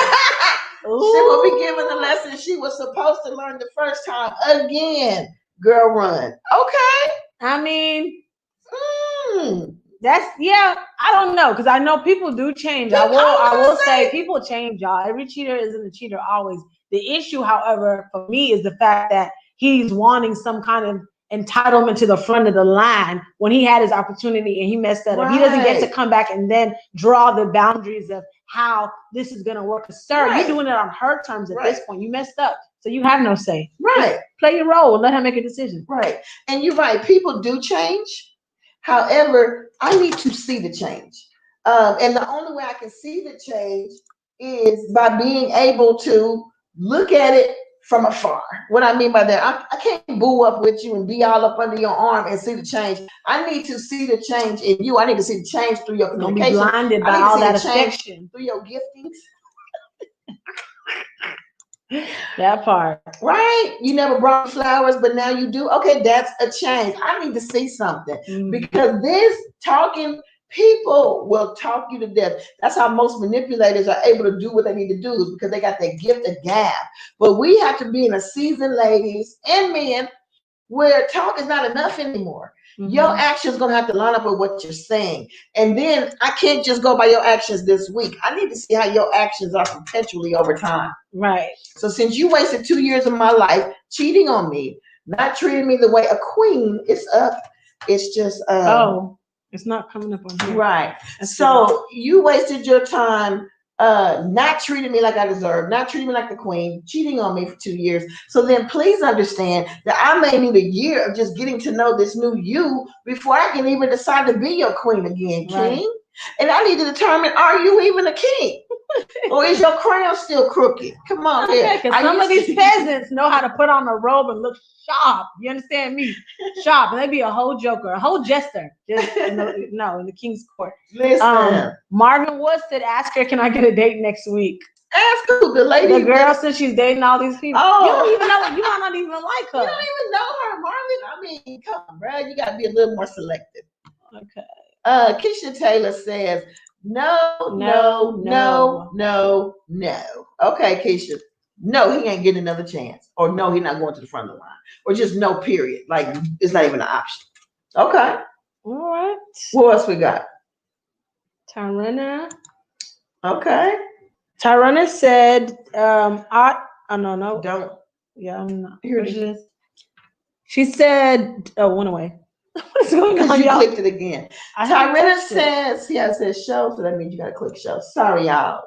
She will be given the lesson she was supposed to learn the first time again. Girl, run. Okay. I mean, that's I don't know, because I know people do change. I will say people change, y'all. Every cheater isn't a cheater always. The issue, however, for me is the fact that he's wanting some kind of entitlement to the front of the line when he had his opportunity and he messed that up. He doesn't get to come back and then draw the boundaries of how this is going to work. Sir, you're doing it on her terms at this point. You messed up, so you have no say. Just play your role and let her make a decision. Right. And you're right. People do change. However, I need to see the change. And the only way I can see the change is by being able to look at it from afar. What I mean by that, I can't boo up with you and be all up under your arm and see the change. I need to see the change in you. I need to see the change through your communication. Don't be blinded by all that affection. Through your giftings. That part. Right. You never brought flowers, but now you do. Okay, that's a change. I need to see something. Because this talking, people will talk you to death. That's how most manipulators are able to do what they need to do, is because they got that gift of gab. But we have to be in a season, ladies and men, where talk is not enough anymore. Your actions gonna have to line up with what you're saying. And then I can't just go by your actions this week. I need to see how your actions are perpetually over time. Right. So since you wasted 2 years of my life cheating on me, not treating me the way a queen, it's up. It's just it's not coming up on here. right. That's So you wasted your time not treating me like I deserve, not treating me like the queen, cheating on me for 2 years. So then please understand that I may need a year of just getting to know this new you before I can even decide to be your queen again, king. Right. And I need to determine, are you even a king? Or is your crown still crooked? Come on, okay, because some of these peasants know how to put on a robe and look sharp. You understand me? Sharp. And they be a whole joker, a whole jester. Just in the king's court. Listen. Marvin Wood said, ask her, can I get a date next week? Ask who? The lady? The girl says she's dating all these people. Oh. You don't even know. You might not even like her. You don't even know her, Marvin. I mean, come on, bro. You got to be a little more selective. Okay. Keisha Taylor says, no. Okay, Keisha. No, he ain't getting another chance. Or no, he's not going to the front of the line. Or just no, period. Like, it's not even an option. Okay. All right. What else we got? Tarana. Okay. Tarana said, no. Don't. Yeah, I'm not. Here it is. She said, went away. What's going on, you y'all? clicked it again. Tarana says, yeah, it says show, so that means you got to click show. Sorry, y'all.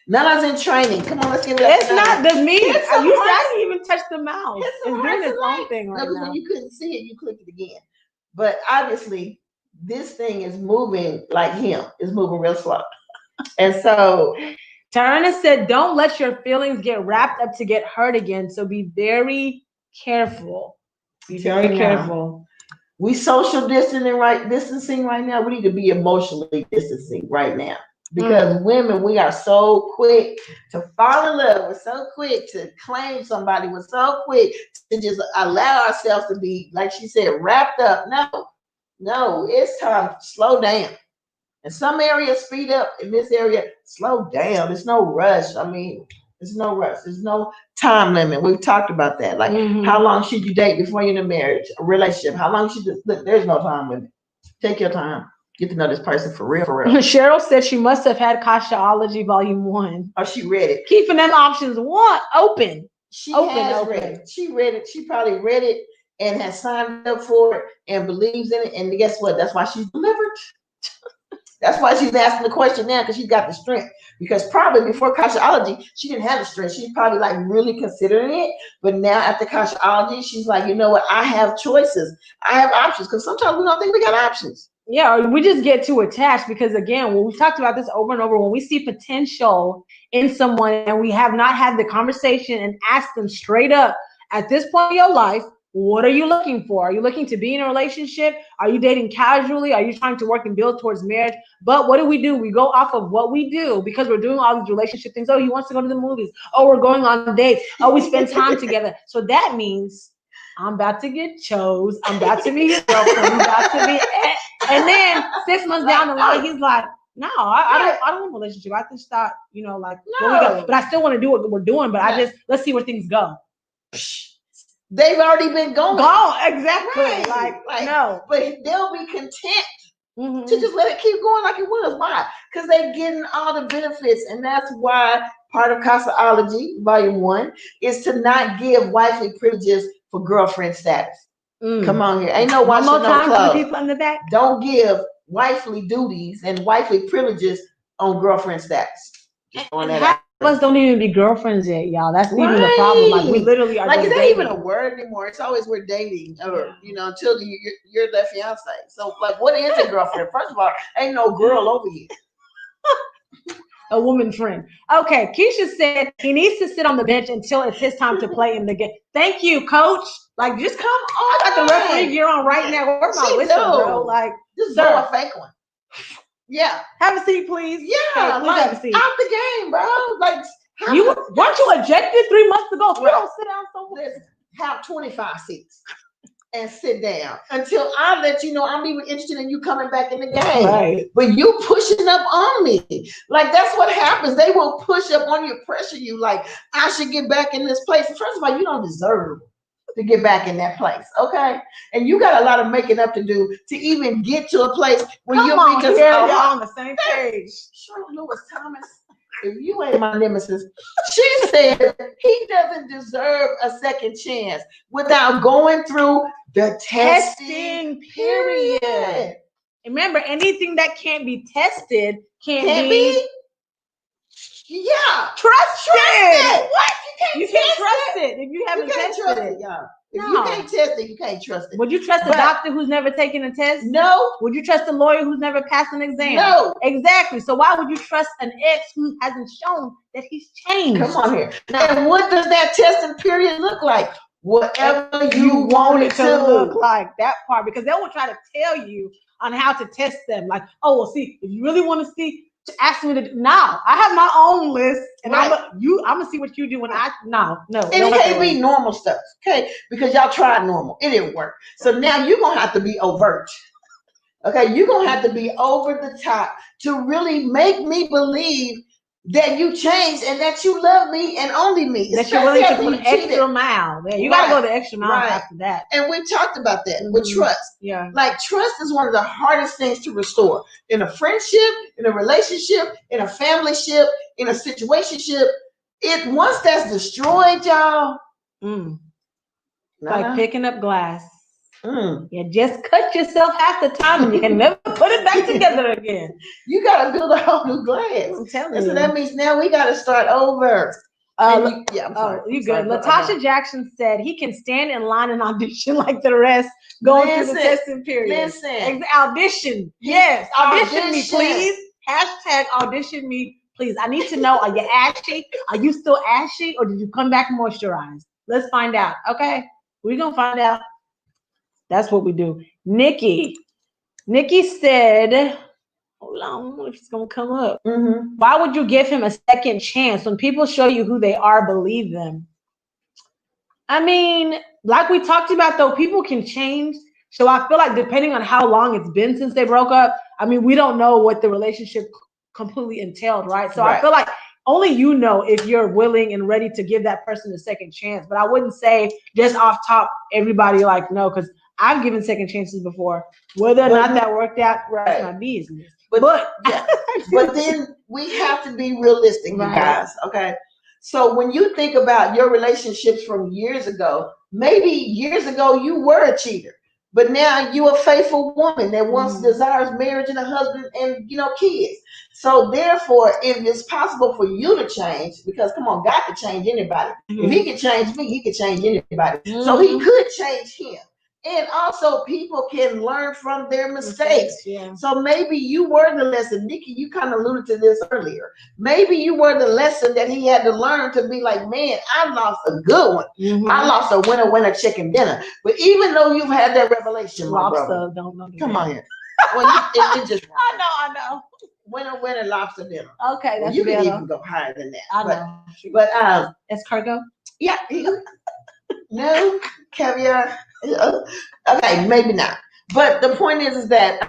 None of us in training. Come on, let's give it up. It's not the me. You said I didn't even touch the mouse. It's doing its own thing right now. When you couldn't see it, you clicked it again. But obviously, this thing is moving like him. It's moving real slow. And so Tarana said, don't let your feelings get wrapped up to get hurt again. So be very careful. Be very careful. We social distancing right now. We need to be emotionally distancing right now. Because women, we are so quick to fall in love. We're so quick to claim somebody. We're so quick to just allow ourselves to be, like she said, wrapped up. No, it's time to slow down. In some areas, speed up. In this area, slow down. There's no rush. I mean, there's no rush. There's no time limit. We've talked about that. Like, how long should you date before you're in a marriage, a relationship? How long should you look? There's no time limit. Take your time. Get to know this person for real, for real. Cheryl said she must have had Kashaology Volume 1. Oh, she read it. Keeping them options open. She has read it. She read it. She probably read it and has signed up for it and believes in it. And guess what? That's why she's delivered. That's why she's asking the question now, because she's got the strength. Because probably before Kashaology, she didn't have the strength. She's probably like really considering it. But now after Kashaology, she's like, you know what? I have choices. I have options. Because sometimes we don't think we got options. Yeah, or we just get too attached because, again, when we've talked about this over and over, when we see potential in someone and we have not had the conversation and asked them straight up, at this point in your life, what are you looking for? Are you looking to be in a relationship? Are you dating casually? Are you trying to work and build towards marriage? But what do? We go off of what we do because we're doing all these relationship things. Oh, he wants to go to the movies. Oh, we're going on dates. Oh, we spend time together. So that means I'm about to get chose. I'm about to be your girlfriend. I'm about to be... And then 6 months down the line, he's like, no, I don't want a relationship. I just thought, like, where we go. But I still want to do what we're doing, but let's see where things go. They've already been going. Exactly. Right. Like, no. But they'll be content to just let it keep going like it was. Why? Because they're getting all the benefits. And that's why part of Kashaology, Volume 1, is to not give wifely privileges for girlfriend status. Come on here. Ain't no washing no clothes. People in the back. Don't give wifely duties and wifely privileges on girlfriend status. Just throwing that out. Half of us don't even be girlfriends yet, y'all. That's even the problem. Like, we literally are. Like, it ain't even a word anymore. It's always we're dating, or until you're the fiance. So, like, what is a girlfriend? First of all, ain't no girl over here. A woman friend. Okay, Keisha said he needs to sit on the bench until it's his time to play in the game. Thank you, coach. Like, just come on. I got the referee gear on right now. Where's my whistle, bro? Like, just throw a fake one. Yeah. Have a seat, please. Yeah, okay, like, have a seat. Out the game, bro. Like, weren't you ejected 3 months ago? So don't sit down somewhere. Have 25 seats and sit down until I let you know I'm even interested in you coming back in the game. Right. But you pushing up on me. Like, that's what happens. They will push up on you, pressure you like, I should get back in this place. First of all, you don't deserve to get back in that place, okay? And you got a lot of making up to do to even get to a place where Come you'll on, be here, y'all on the same page. Shirley Lewis Thomas, if you ain't my nemesis, she said he doesn't deserve a second chance without going through the testing period. Remember, anything that can't be tested can't be. Yeah. Trust it. What? You can't trust it if you haven't tested trust it. y'all. If you can't test it, you can't trust it. Would you trust a doctor who's never taken a test? No. Would you trust a lawyer who's never passed an exam? No. Exactly. So why would you trust an ex who hasn't shown that he's changed? Come on here. And what does that testing period look like? Whatever you want it to look like, that part, because they will try to tell you on how to test them. Like, oh, well, see, if you really want to see, ask me to. Now, I have my own list, and I'm gonna see what you do when no. And it can't be normal stuff, okay? Because y'all tried normal, it didn't work. So now you're gonna have to be overt. Okay, you're gonna have to be over the top to really make me believe that you changed and that you love me and only me. That you're willing to go the extra mile. You gotta go the extra mile after that. And we talked about that with trust. Yeah. Like trust is one of the hardest things to restore in a friendship, in a relationship, in a family ship, in a situationship. Once that's destroyed, y'all. Like picking up glass. You just cut yourself half the time and you can never put it back together again. You gotta build a whole new glass. I'm telling you. So that means now we gotta start over. I'm sorry. You good. Latasha Jackson said he can stand in line and audition like the rest, going through the testing period. Listen. Audition. Yes. Audition me, please. Hashtag audition me, please. I need to know, are you ashy? Are you still ashy? Or did you come back moisturized? Let's find out. Okay. We're gonna find out. That's what we do. Nikki said, hold on, I don't know if it's gonna come up. Why would you give him a second chance? When people show you who they are, believe them. I mean, like we talked about though, people can change. So I feel like depending on how long it's been since they broke up, I mean, we don't know what the relationship completely entailed, right? So I feel like only you know if you're willing and ready to give that person a second chance. But I wouldn't say just off top, everybody like, no, because I've given second chances before. Whether or not that worked out, that's my business. But then we have to be realistic, you guys. Okay. So when you think about your relationships from years ago, maybe years ago you were a cheater, but now you're a faithful woman that once desires marriage and a husband and kids. So therefore, if it's possible for you to change, because come on, God can change anybody. If He can change me, He can change anybody. So He could change him. And also people can learn from their mistakes. So maybe you were the lesson. Nikki, you kind of alluded to this earlier. Maybe you were the lesson that he had to learn to be like, man, I lost a good one. I lost a winner chicken dinner. But even though you've had that revelation, lobster, don't know. Come on here. Well, it just I know. Winner lobster dinner. Okay, that's you better. can even go higher than that. I know. But escargot? Yeah. No, caviar. Okay, maybe not. But the point is that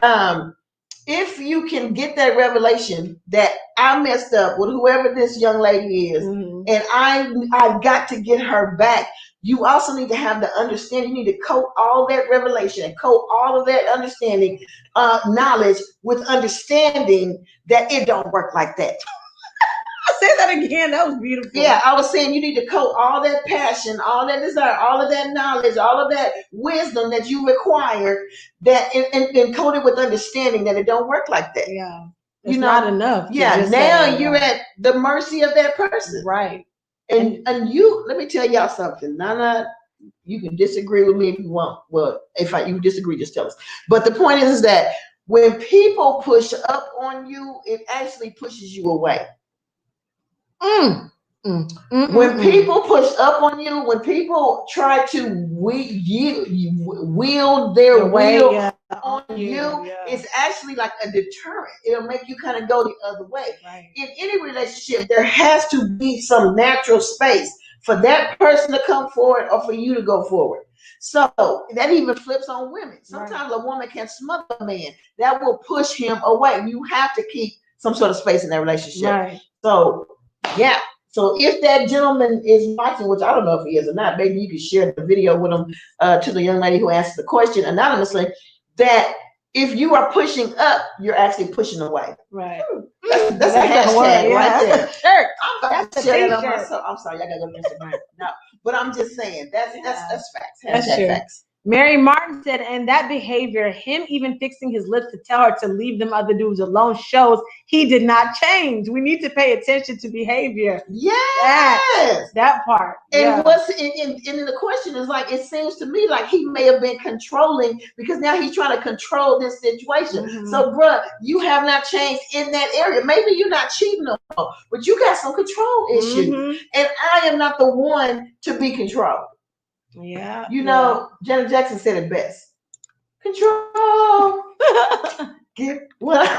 if you can get that revelation that I messed up with whoever this young lady is, and I've got to get her back, you also need to have the understanding. You need to coat all that revelation and coat all of that understanding, knowledge with understanding that it don't work like that. Say that again. That was beautiful. Yeah, I was saying you need to coat all that passion, all that desire, all of that knowledge, all of that wisdom that you require, that and coat it with understanding that it don't work like that. Yeah, it's not enough. Yeah, now you're at the mercy of that person, right? And you, let me tell y'all something. Nana, you can disagree with me if you want. Well, you disagree, just tell us. But the point is that when people push up on you, it actually pushes you away. When people push up on you, when people try to wield their will on you, it's actually like a deterrent. It'll make you kind of go the other way. Right. In any relationship, there has to be some natural space for that person to come forward or for you to go forward. So that even flips on women. Sometimes a woman can smother a man. That will push him away. You have to keep some sort of space in that relationship. Right. So yeah, So if that gentleman is watching, which I don't know if he is or not, maybe you can share the video with him to the young lady who asked the question anonymously, that if you are pushing up, you're actually pushing away. Right. That's a hashtag right there. Shirt. I'm about to share that on myself. I'm sorry, I gotta go to Instagram. No, but I'm just saying that's facts. That's true. Facts. Mary Martin said, and that behavior, him even fixing his lips to tell her to leave them other dudes alone, shows he did not change. We need to pay attention to behavior. Yes. That part. And what's and the question is, like, it seems to me like he may have been controlling, because now he's trying to control this situation. Mm-hmm. So, bruh, you have not changed in that area. Maybe you're not cheating no more, but you got some control issues. Mm-hmm. And I am not the one to be controlled. Yeah. You know, Janet Jackson said it best. Control. Get what?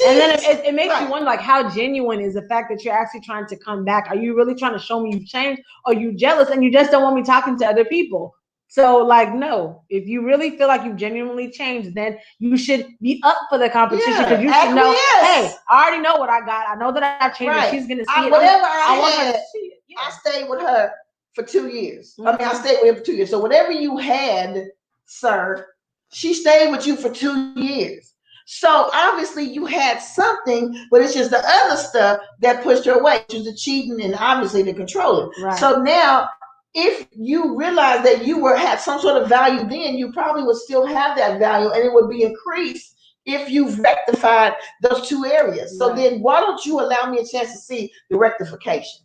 And then it makes you wonder, like, how genuine is the fact that you're actually trying to come back? Are you really trying to show me you've changed? Or are you jealous and you just don't want me talking to other people? So, like, no. If you really feel like you've genuinely changed, then you should be up for the competition, because you should know, hey, I already know what I got. I know that I've changed. And she's going to see it. Whatever I want her to see it. Yeah. I stayed with her for 2 years. Mm-hmm. I mean, I stayed with her for 2 years. So whatever you had, sir, she stayed with you for 2 years. So obviously you had something, but it's just the other stuff that pushed her away, which was the cheating and obviously the controlling. Right. So now, if you realize that you had some sort of value then, you probably would still have that value, and it would be increased if you've rectified those two areas. So then why don't you allow me a chance to see the rectification?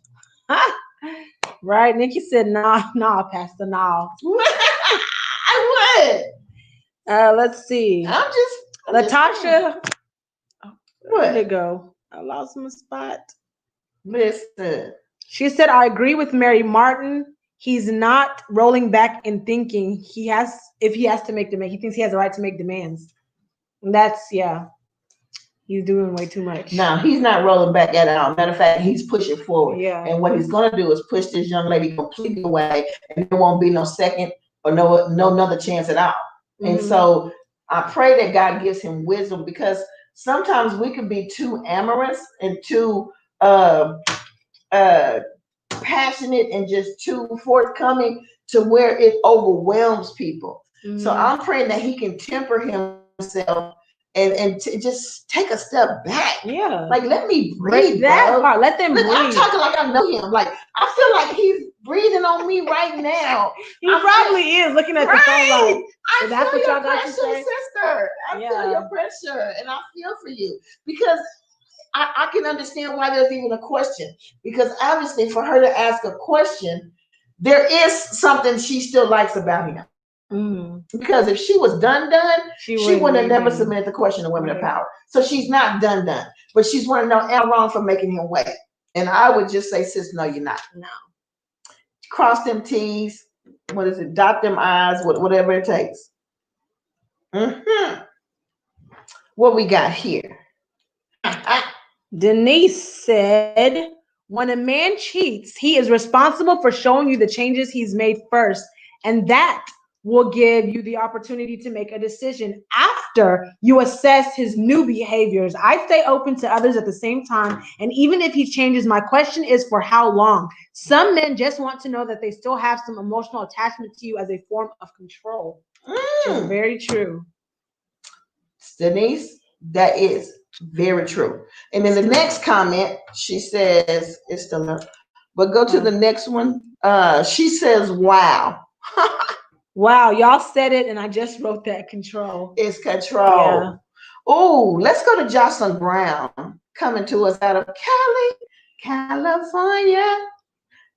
Right. Nikki said, nah, Pastor, nah. I would. Let's see. I'm Latasha. Where'd it go? I lost my spot. Listen. She said, I agree with Mary Martin. He's not rolling back and thinking if he has to make demands. He thinks he has the right to make demands. And that's, he's doing way too much. No, he's not rolling back at all. Matter of fact, he's pushing forward. Yeah. And what he's going to do is push this young lady completely away, and there won't be no second or no another chance at all. Mm-hmm. And so I pray that God gives him wisdom, because sometimes we can be too amorous and too passionate and just too forthcoming to where it overwhelms people. Mm-hmm. So I'm praying that he can temper himself and just take a step back. Yeah. Like, let me breathe, that part. Let them breathe. I'm talking like I know him. Like, I feel like he's breathing on me right now. He probably is looking at the phone like, I feel your pressure, sister. I feel your pressure, and I feel for you, because I can understand why there's even a question, because obviously for her to ask a question, there is something she still likes about him. Mm-hmm. Because if she was done, she would have never submitted the question to Women of Power. So she's not done, but she's want to know, am I wrong for making him wait? And I would just say, sis, no, you're not. No. Cross them T's. What is it? Dot them I's. Whatever it takes. Mm-hmm. What we got here? Denise said, when a man cheats, he is responsible for showing you the changes he's made first, and that will give you the opportunity to make a decision after you assess his new behaviors. I stay open to others at the same time, and even if he changes, my question is, for how long? Some men just want to know that they still have some emotional attachment to you as a form of control. Which is very true. Denise, that is very true. And then the next comment, she says, it's still up, but go to the next one. She says, wow. Wow, y'all said it, and I just wrote that. Control. It's control. Yeah. Oh, let's go to Jocelyn Brown, coming to us out of California.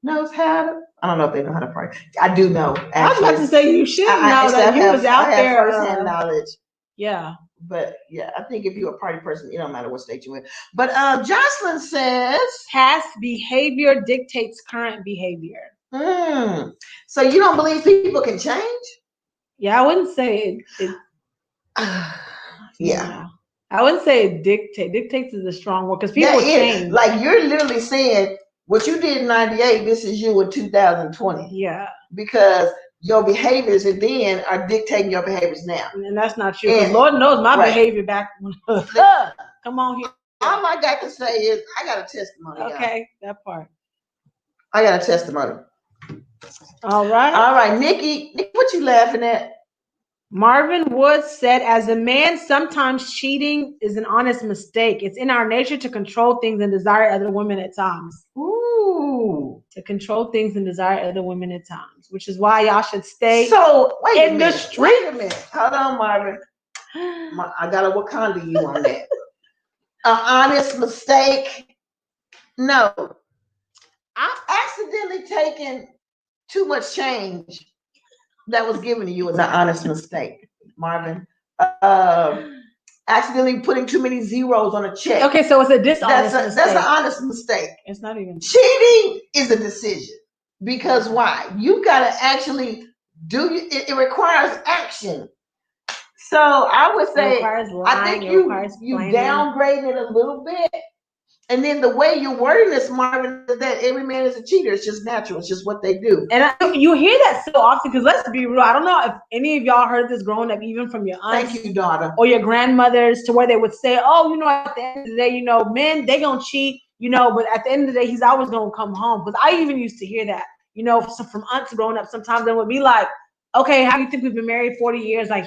Knows how to. I don't know if they know how to pray. I do know. Actually. I was about to say, you should know that you was out there. Firsthand knowledge. Yeah. But yeah, I think if you're a party person, it don't matter what state you're in. But Jocelyn says, past behavior dictates current behavior. So you don't believe people can change? Yeah, I wouldn't say it. Yeah. I wouldn't say it dictates. Dictates is a strong word, because people change. Like, you're literally saying what you did in 98, this is you in 2020. Yeah. Because your behaviors then are dictating your behaviors now. And that's not true. Because Lord knows my behavior back when come on here. All I got to say is I got a testimony. Okay, that part. I got a testimony. All right. All right, Nikki, what you laughing at? Marvin Woods said, as a man, sometimes cheating is an honest mistake. It's in our nature to control things and desire other women at times. Ooh. To control things and desire other women at times, which is why y'all should stay in the street. Wait a minute. Hold on, Marvin. I got a Wakanda you on that. An honest mistake? No. I've accidentally taken too much change that was given to you as an honest mistake, Marvin. Accidentally putting too many zeros on a check. Okay, so it's a dishonest mistake. That's an honest mistake. It's not even. Cheating is a decision. Because why? You got to actually do it. It requires action. So I would say, I think you downgraded it a little bit. And then the way you're wording this, Marvin, is that every man is a cheater. It's just natural. It's just what they do. And you hear that so often, because let's be real. I don't know if any of y'all heard this growing up, even from your aunts. Thank you, daughter. Or your grandmothers, to where they would say, oh, at the end of the day, men, they going to cheat, but at the end of the day, he's always going to come home. Because I even used to hear that, from aunts growing up. Sometimes they would be like, okay, how do you think we've been married 40 years? Like,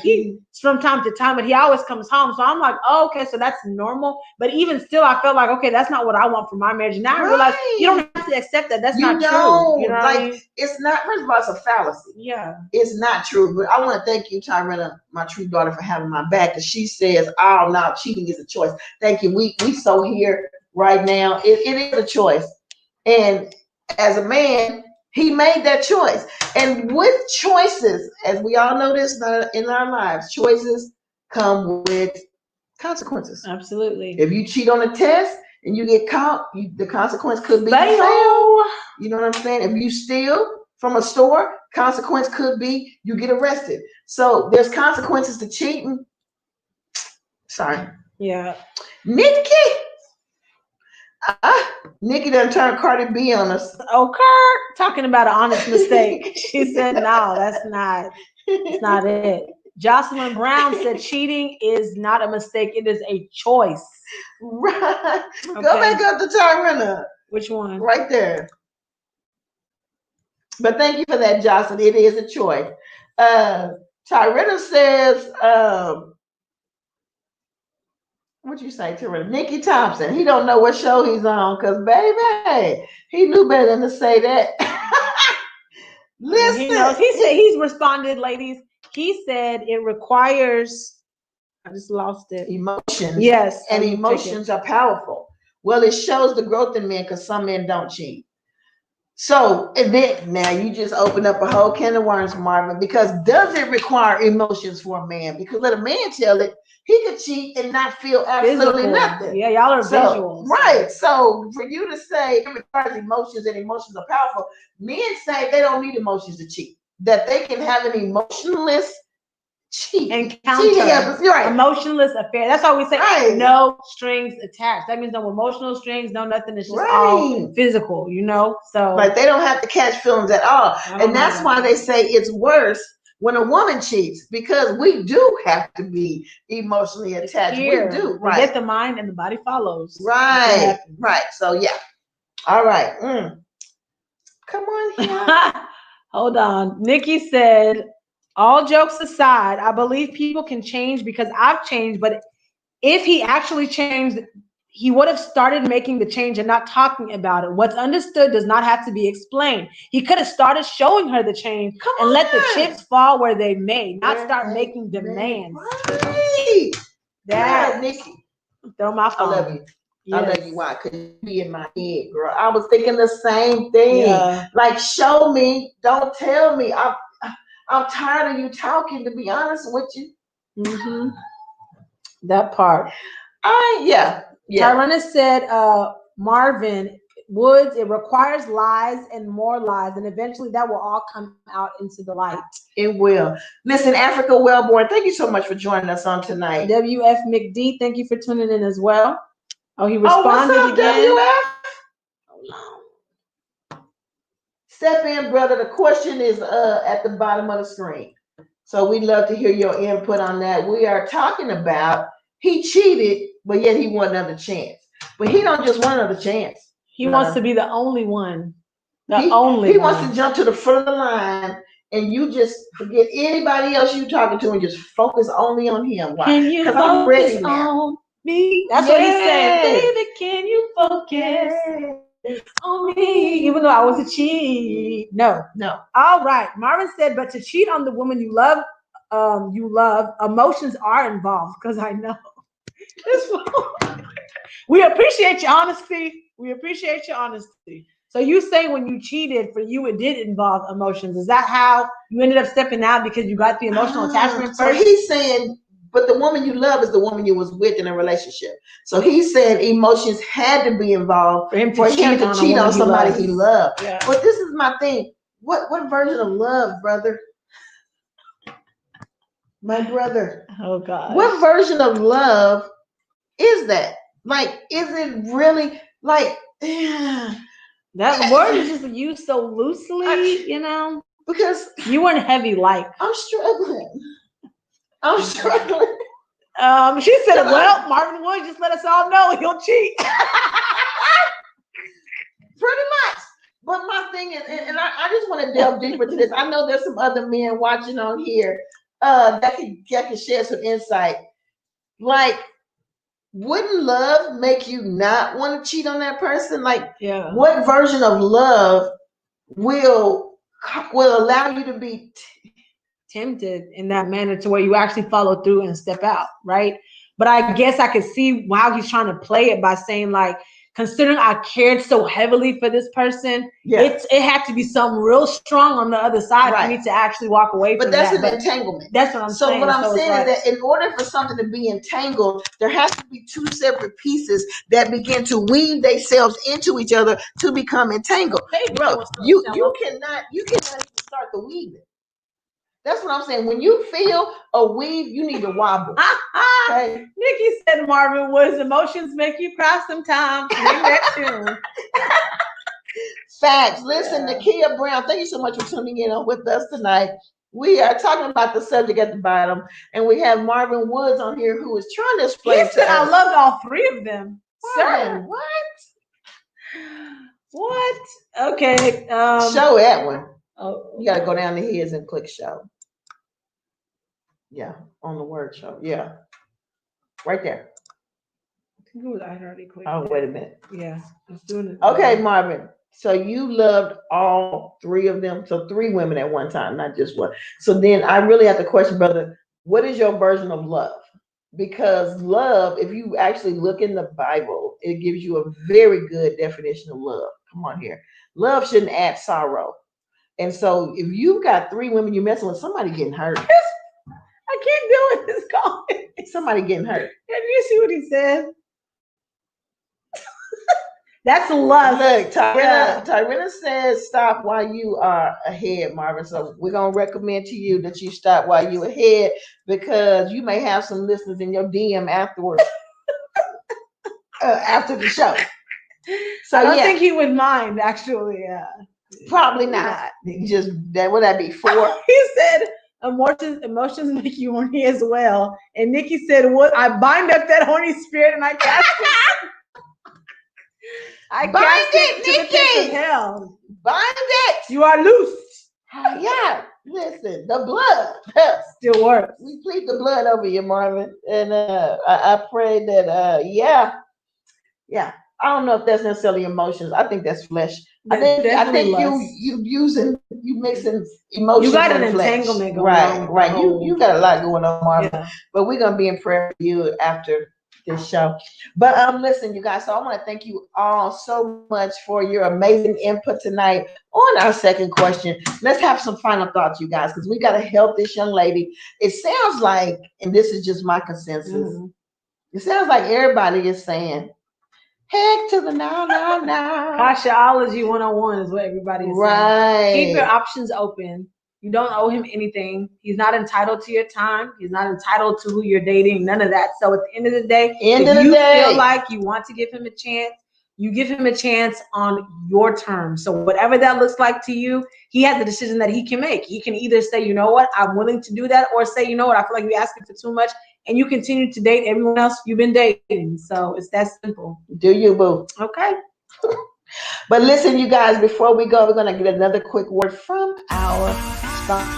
from time to time, but he always comes home. So I'm like, oh, okay, so that's normal. But even still, I felt like, okay, that's not what I want for my marriage. Now I realize you don't have to accept that. That's not true. You know what I mean? It's not, first of all, it's a fallacy. Yeah. It's not true. But I want to thank you, Tyrena, my true daughter, for having my back. Because she says, oh, no, cheating is a choice. Thank you. We so here right now. It is a choice. And as a man, he made that choice. And with choices, as we all know this in our lives, choices come with consequences. Absolutely. If you cheat on a test and you get caught, the consequence could be fail. You know what I'm saying? If you steal from a store, consequence could be you get arrested. So there's consequences to cheating. Sorry. Yeah. Nikki done turned Cardi B on us. Okay. Talking about an honest mistake. She said, no, that's not it. Jocelyn Brown said cheating is not a mistake. It is a choice. Right. Okay. Go back up to Tyrena. Which one? Right there. But thank you for that, Jocelyn. It is a choice. Tyrena says, what you say, Tyrena? Nikki Thompson. He don't know what show he's on because, baby, he knew better than to say that. Listen. He knows. He said he's responded, ladies. He said it requires, I just lost it. Emotions. Yes. And emotions are powerful. Well, it shows the growth in men because some men don't cheat. So, and then now you just open up a whole can of worms, Marvin, because does it require emotions for a man? Because let a man tell it, he could cheat and not feel absolutely nothing. Yeah, y'all are visuals. Right. So for you to say it requires emotions and emotions are powerful, men say they don't need emotions to cheat. That they can have an emotionless cheat. Encounter. Right. Emotionless affair. That's why we say no strings attached. That means no emotional strings, no nothing. It's just all physical, So like they don't have to catch feelings at all. And that's why they say it's worse when a woman cheats, because we do have to be emotionally attached. Here, we do. Right. Get the mind and the body follows. Right. Right. So yeah. All right. Come on here. Hold on. Nikki said, all jokes aside, I believe people can change because I've changed, but if he actually changed, he would have started making the change and not talking about it. What's understood does not have to be explained. He could have started showing her the change and let the chips fall where they may, not start making demands. Right. That, Nikki. Throw my phone. I love you. Yes. I love you. Why? Because you be in my head, girl. I was thinking the same thing. Yeah. Like, show me, don't tell me. I'm tired of you talking, to be honest with you. Mm-hmm. That part. Yeah. Tyrena said, Marvin Woods, it requires lies and more lies, and eventually that will all come out into the light. It will. Listen, Africa Wellborn, thank you so much for joining us on tonight. WF McD, thank you for tuning in as well. Oh, he responded what's up, again. WF? Hold on. Step in, brother. The question is at the bottom of the screen. So we'd love to hear your input on that. We are talking about he cheated, but yet he won another chance. But he don't just want another chance. He wants to be the only one. He wants to jump to the front of the line, and you just forget anybody else you talking to and just focus only on him. Why? Can you Because I'm ready now. on me? That's what he said. Baby, can you focus on me? Even though I was a cheat. No. All right. Marvin said, but to cheat on the woman you love, emotions are involved. Because I know. We appreciate your honesty. So you say when you cheated, for you, it did involve emotions. Is that how you ended up stepping out because you got the emotional attachment first? So he's saying, but the woman you love is the woman you was with in a relationship. So he said emotions had to be involved for him to cheat on somebody he loved. Yeah. But this is my thing. What version of love, brother? My brother. Oh God. What version of love is that? Like, is it really like? That word is just used so loosely, because you weren't heavy like. I'm struggling. She said, well, Marvin Wood just let us all know he'll cheat. Pretty much. But my thing is, and I just want to delve deeper into this. I know there's some other men watching on here that can share some insight. Like, wouldn't love make you not want to cheat on that person? Like, what version of love will allow you to be tempted in that manner to where you actually follow through and step out, right? But I guess I could see how he's trying to play it by saying, like, considering I cared so heavily for this person, it had to be something real strong on the other side for me to actually walk away from that. But that's an entanglement. That's what I'm saying. So what I'm saying is that in order for something to be entangled, there has to be two separate pieces that begin to weave themselves into each other to become entangled. Bro, you cannot even start the weaving. That's what I'm saying. When you feel a weave, you need to wobble. Okay? Nikki said, Marvin Woods, emotions make you cry sometimes. Facts. Listen, Nakia Brown, thank you so much for tuning in with us tonight. We are talking about the subject at the bottom, and we have Marvin Woods on here who is trying to explain to us. I loved all three of them. Sir, what? Okay. Show that one. Oh, you got to go down to his and click show. Yeah, on the word show. Yeah, right there. I think it was I already clicked. Oh, wait a minute. Yeah, I was doing it. Okay, Marvin. So you loved all three of them. So 3 women at one time, not just one. So then I really have to question, brother, what is your version of love? Because love, if you actually look in the Bible, it gives you a very good definition of love. Come on here. Love shouldn't add sorrow. And so if you've got 3 women you're messing with, somebody getting hurt. I can't do it. It's going. Somebody getting hurt. Did you see what he said? That's love. Look, Tyrena says stop while you are ahead, Marvin. So we're going to recommend to you that you stop while you're ahead, because you may have some listeners in your DM afterwards, after the show. So I don't think he would mind, actually. Probably not. Just would that be 4? He said emotions make you horny as well. And Nikki said, "What? I bind up that horny spirit and I cast it. I bind it, to the pits of hell. Bind it. You are loose." Yeah. Listen, the blood still works. We plead the blood over you, Marvin, and I pray that yeah. I don't know if that's necessarily emotions. I think that's flesh. I think you mixing emotions. You got an entanglement going on. Right. You got a lot going on, Marvin. Yeah. But we're gonna be in prayer for you after this show. But listen, you guys. So I want to thank you all so much for your amazing input tonight on our second question. Let's have some final thoughts, you guys, because we got to help this young lady. It sounds like, and this is just my consensus. It sounds like everybody is saying, heck to the now. Kashaology 101 is what everybody is saying. Keep your options open. You don't owe him anything. He's not entitled to your time. He's not entitled to who you're dating. None of that. So at the end of the day, if you feel like you want to give him a chance, You give him a chance on your terms. So whatever that looks like to you, he has the decision that he can make. He can either say, you know what, I'm willing to do that, or say, you know what, I feel like you're asking for too much, and you continue to date everyone else you've been dating. So it's that simple. Do you, boo? Okay. But listen, you guys, before we go, we're going to get another quick word from our sponsor.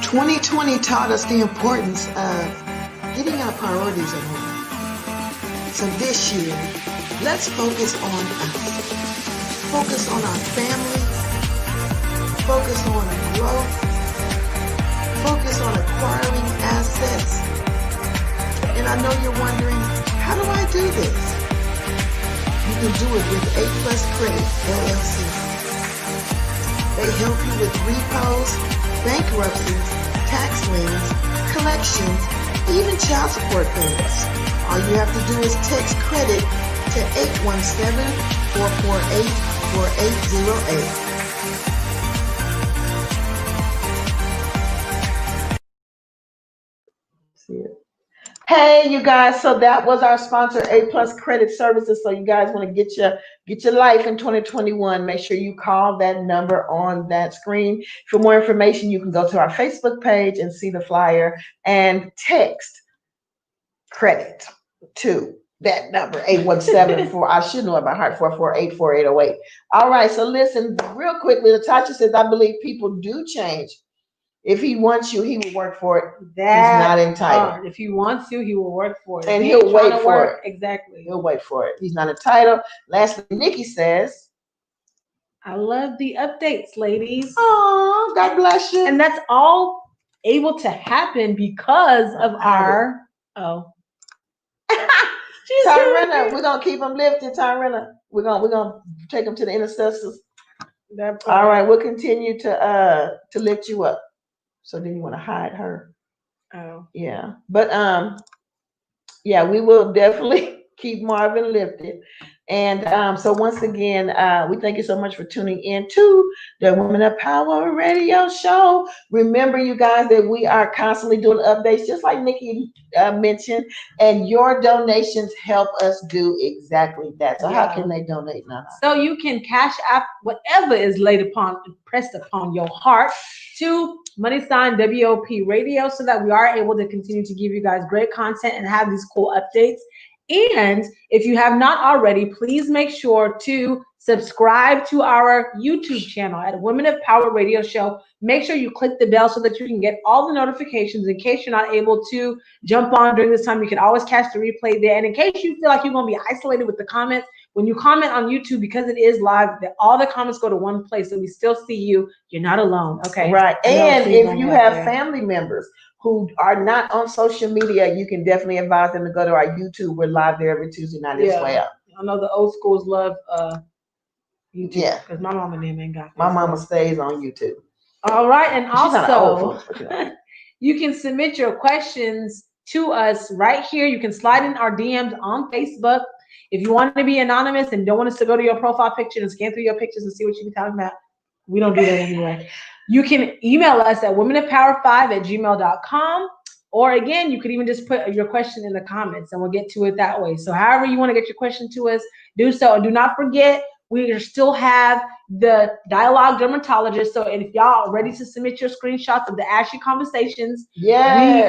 2020 taught us the importance of getting our priorities in order. So this year, let's focus on us. Focus on our families. Focus on growth. Focus on acquiring assets. And I know you're wondering, how do I do this? You can do it with A+ Credit, LLC. They help you with repos, bankruptcies, tax liens, collections, even child support payments. All you have to do is text credit to 817-448-4808. See it. Hey, you guys, so that was our sponsor, A+ Credit Services. So you guys want to get your life in 2021, make sure you call that number on that screen. For more information, you can go to our Facebook page and see the flyer and text credit to that number, 817-4, I should know it by heart, 448-4808. All right, so listen, real quickly, Latasha says, I believe people do change. If he wants you, he will work for it. He's not entitled. If he wants you, he will work for it. And he'll wait for it. Exactly. He'll wait for it. He's not entitled. Lastly, Nikki says, I love the updates, ladies. Oh, God bless you. And that's all able to happen because of our Tyrena, we're gonna keep him lifted, Tyrena. We're gonna take him to the intercessors. All right, we'll continue to lift you up. So then you want to hide her. Oh. Yeah. But yeah, we will definitely keep Marvin lifted. And so once again, we thank you so much for tuning in to the Women of Power radio show. Remember, you guys, that we are constantly doing updates, just like Nikki mentioned, and your donations help us do exactly that. So how can they donate now? So you can cash app whatever is pressed upon your heart to $WOP radio, so that we are able to continue to give you guys great content and have these cool updates. And if you have not already, please make sure to subscribe to our YouTube channel at Women of Power Radio Show. Make sure you click the bell so that you can get all the notifications. In case you're not able to jump on during this time, you can always catch the replay there. And in case you feel like you're going to be isolated with the comments, when you comment on YouTube, because it is live, all the comments go to one place, so we still see you. You're not alone, okay? Right. And if you have family members who are not on social media, you can definitely advise them to go to our YouTube. We're live there every Tuesday night as well. I know the old schools love YouTube. Yeah. Because my mama name ain't got my mama stays on YouTube. All right. And She's not also, old, you can submit your questions to us right here. You can slide in our DMs on Facebook. If you want to be anonymous and don't want us to go to your profile picture and scan through your pictures and see what you're talking about, we don't do that anyway. You can email us at womenofpower5@gmail.com. Or again, you could even just put your question in the comments and we'll get to it that way. So however you want to get your question to us, do so. And do not forget, we still have the dialogue dermatologist. So if y'all are ready to submit your screenshots of the ashy conversations, we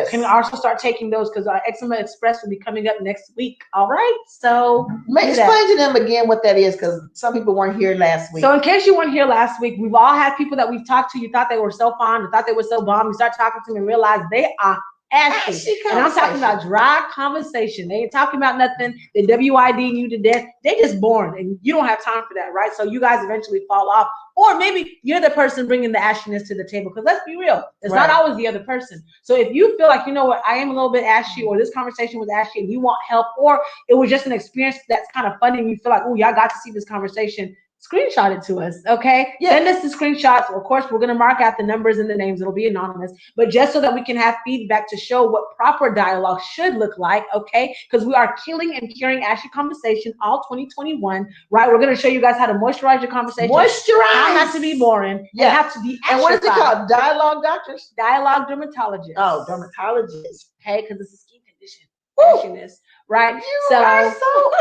can also start taking those, because our Eczema Express will be coming up next week. All right. So explain to them again what that is, because some people weren't here last week. So in case you weren't here last week, we've all had people that we've talked to. You thought they were so fun, you thought they were so bomb. You start talking to them and realize they are ashy. And I'm talking about dry conversation. They ain't talking about nothing. They WIDing you to death. They just born, and you don't have time for that, right? So you guys eventually fall off. Or maybe you're the person bringing the ashiness to the table, because let's be real, it's not always the other person. So if you feel like, you know what, I am a little bit ashy, or this conversation was ashy and you want help, or it was just an experience that's kind of funny and you feel like, oh, y'all got to see this conversation, screenshot it to us, okay? Send us the screenshots. Of course, we're going to mark out the numbers and the names. It'll be anonymous, but just so that we can have feedback to show what proper dialogue should look like, okay? Because we are killing and curing ashy conversation all 2021, right? We're going to show you guys how to moisturize your conversation. How not to be boring. Yeah. Have to be. And what is it called? Dialogue doctors? Dialogue dermatologist. Oh, dermatologist. Okay, because it's a skin condition. trashiness, right? You are so.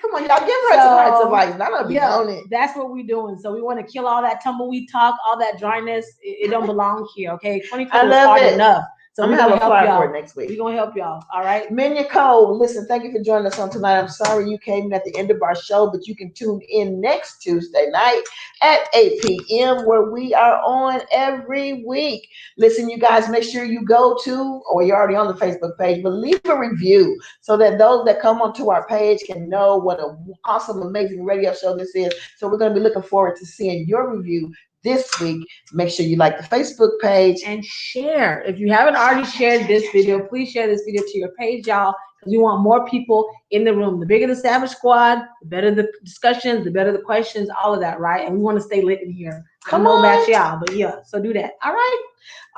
Come on, y'all, give her some hearts and likes. I'll be on it. That's what we're doing. So we want to kill all that tumbleweed talk, all that dryness. It don't belong here, okay? 2020 was hard enough. So we're gonna help y'all next week. We're gonna help y'all. All right. Minya Cole, listen, thank you for joining us on tonight. I'm sorry you came in at the end of our show, but you can tune in next Tuesday night at 8 p.m. where we are on every week. Listen, you guys, make sure you go to, or you're already on the Facebook page, but leave a review so that those that come onto our page can know what an awesome, amazing radio show this is. So we're going to be looking forward to seeing your review this week. Make sure you like the Facebook page and share. If you haven't already shared this video, please share this video to your page, y'all, because we want more people in the room. The bigger the Savage Squad, the better the discussions, the better the questions, all of that, right? And we want to stay lit in here. I don't know about y'all, but yeah, so do that. All right.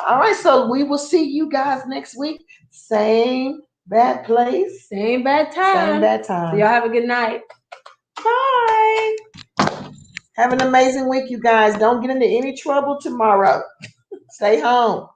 All right. So we will see you guys next week. Same bad place. Same bad time. Same bad time. So y'all have a good night. Bye. Have an amazing week, you guys. Don't get into any trouble tomorrow. Stay home.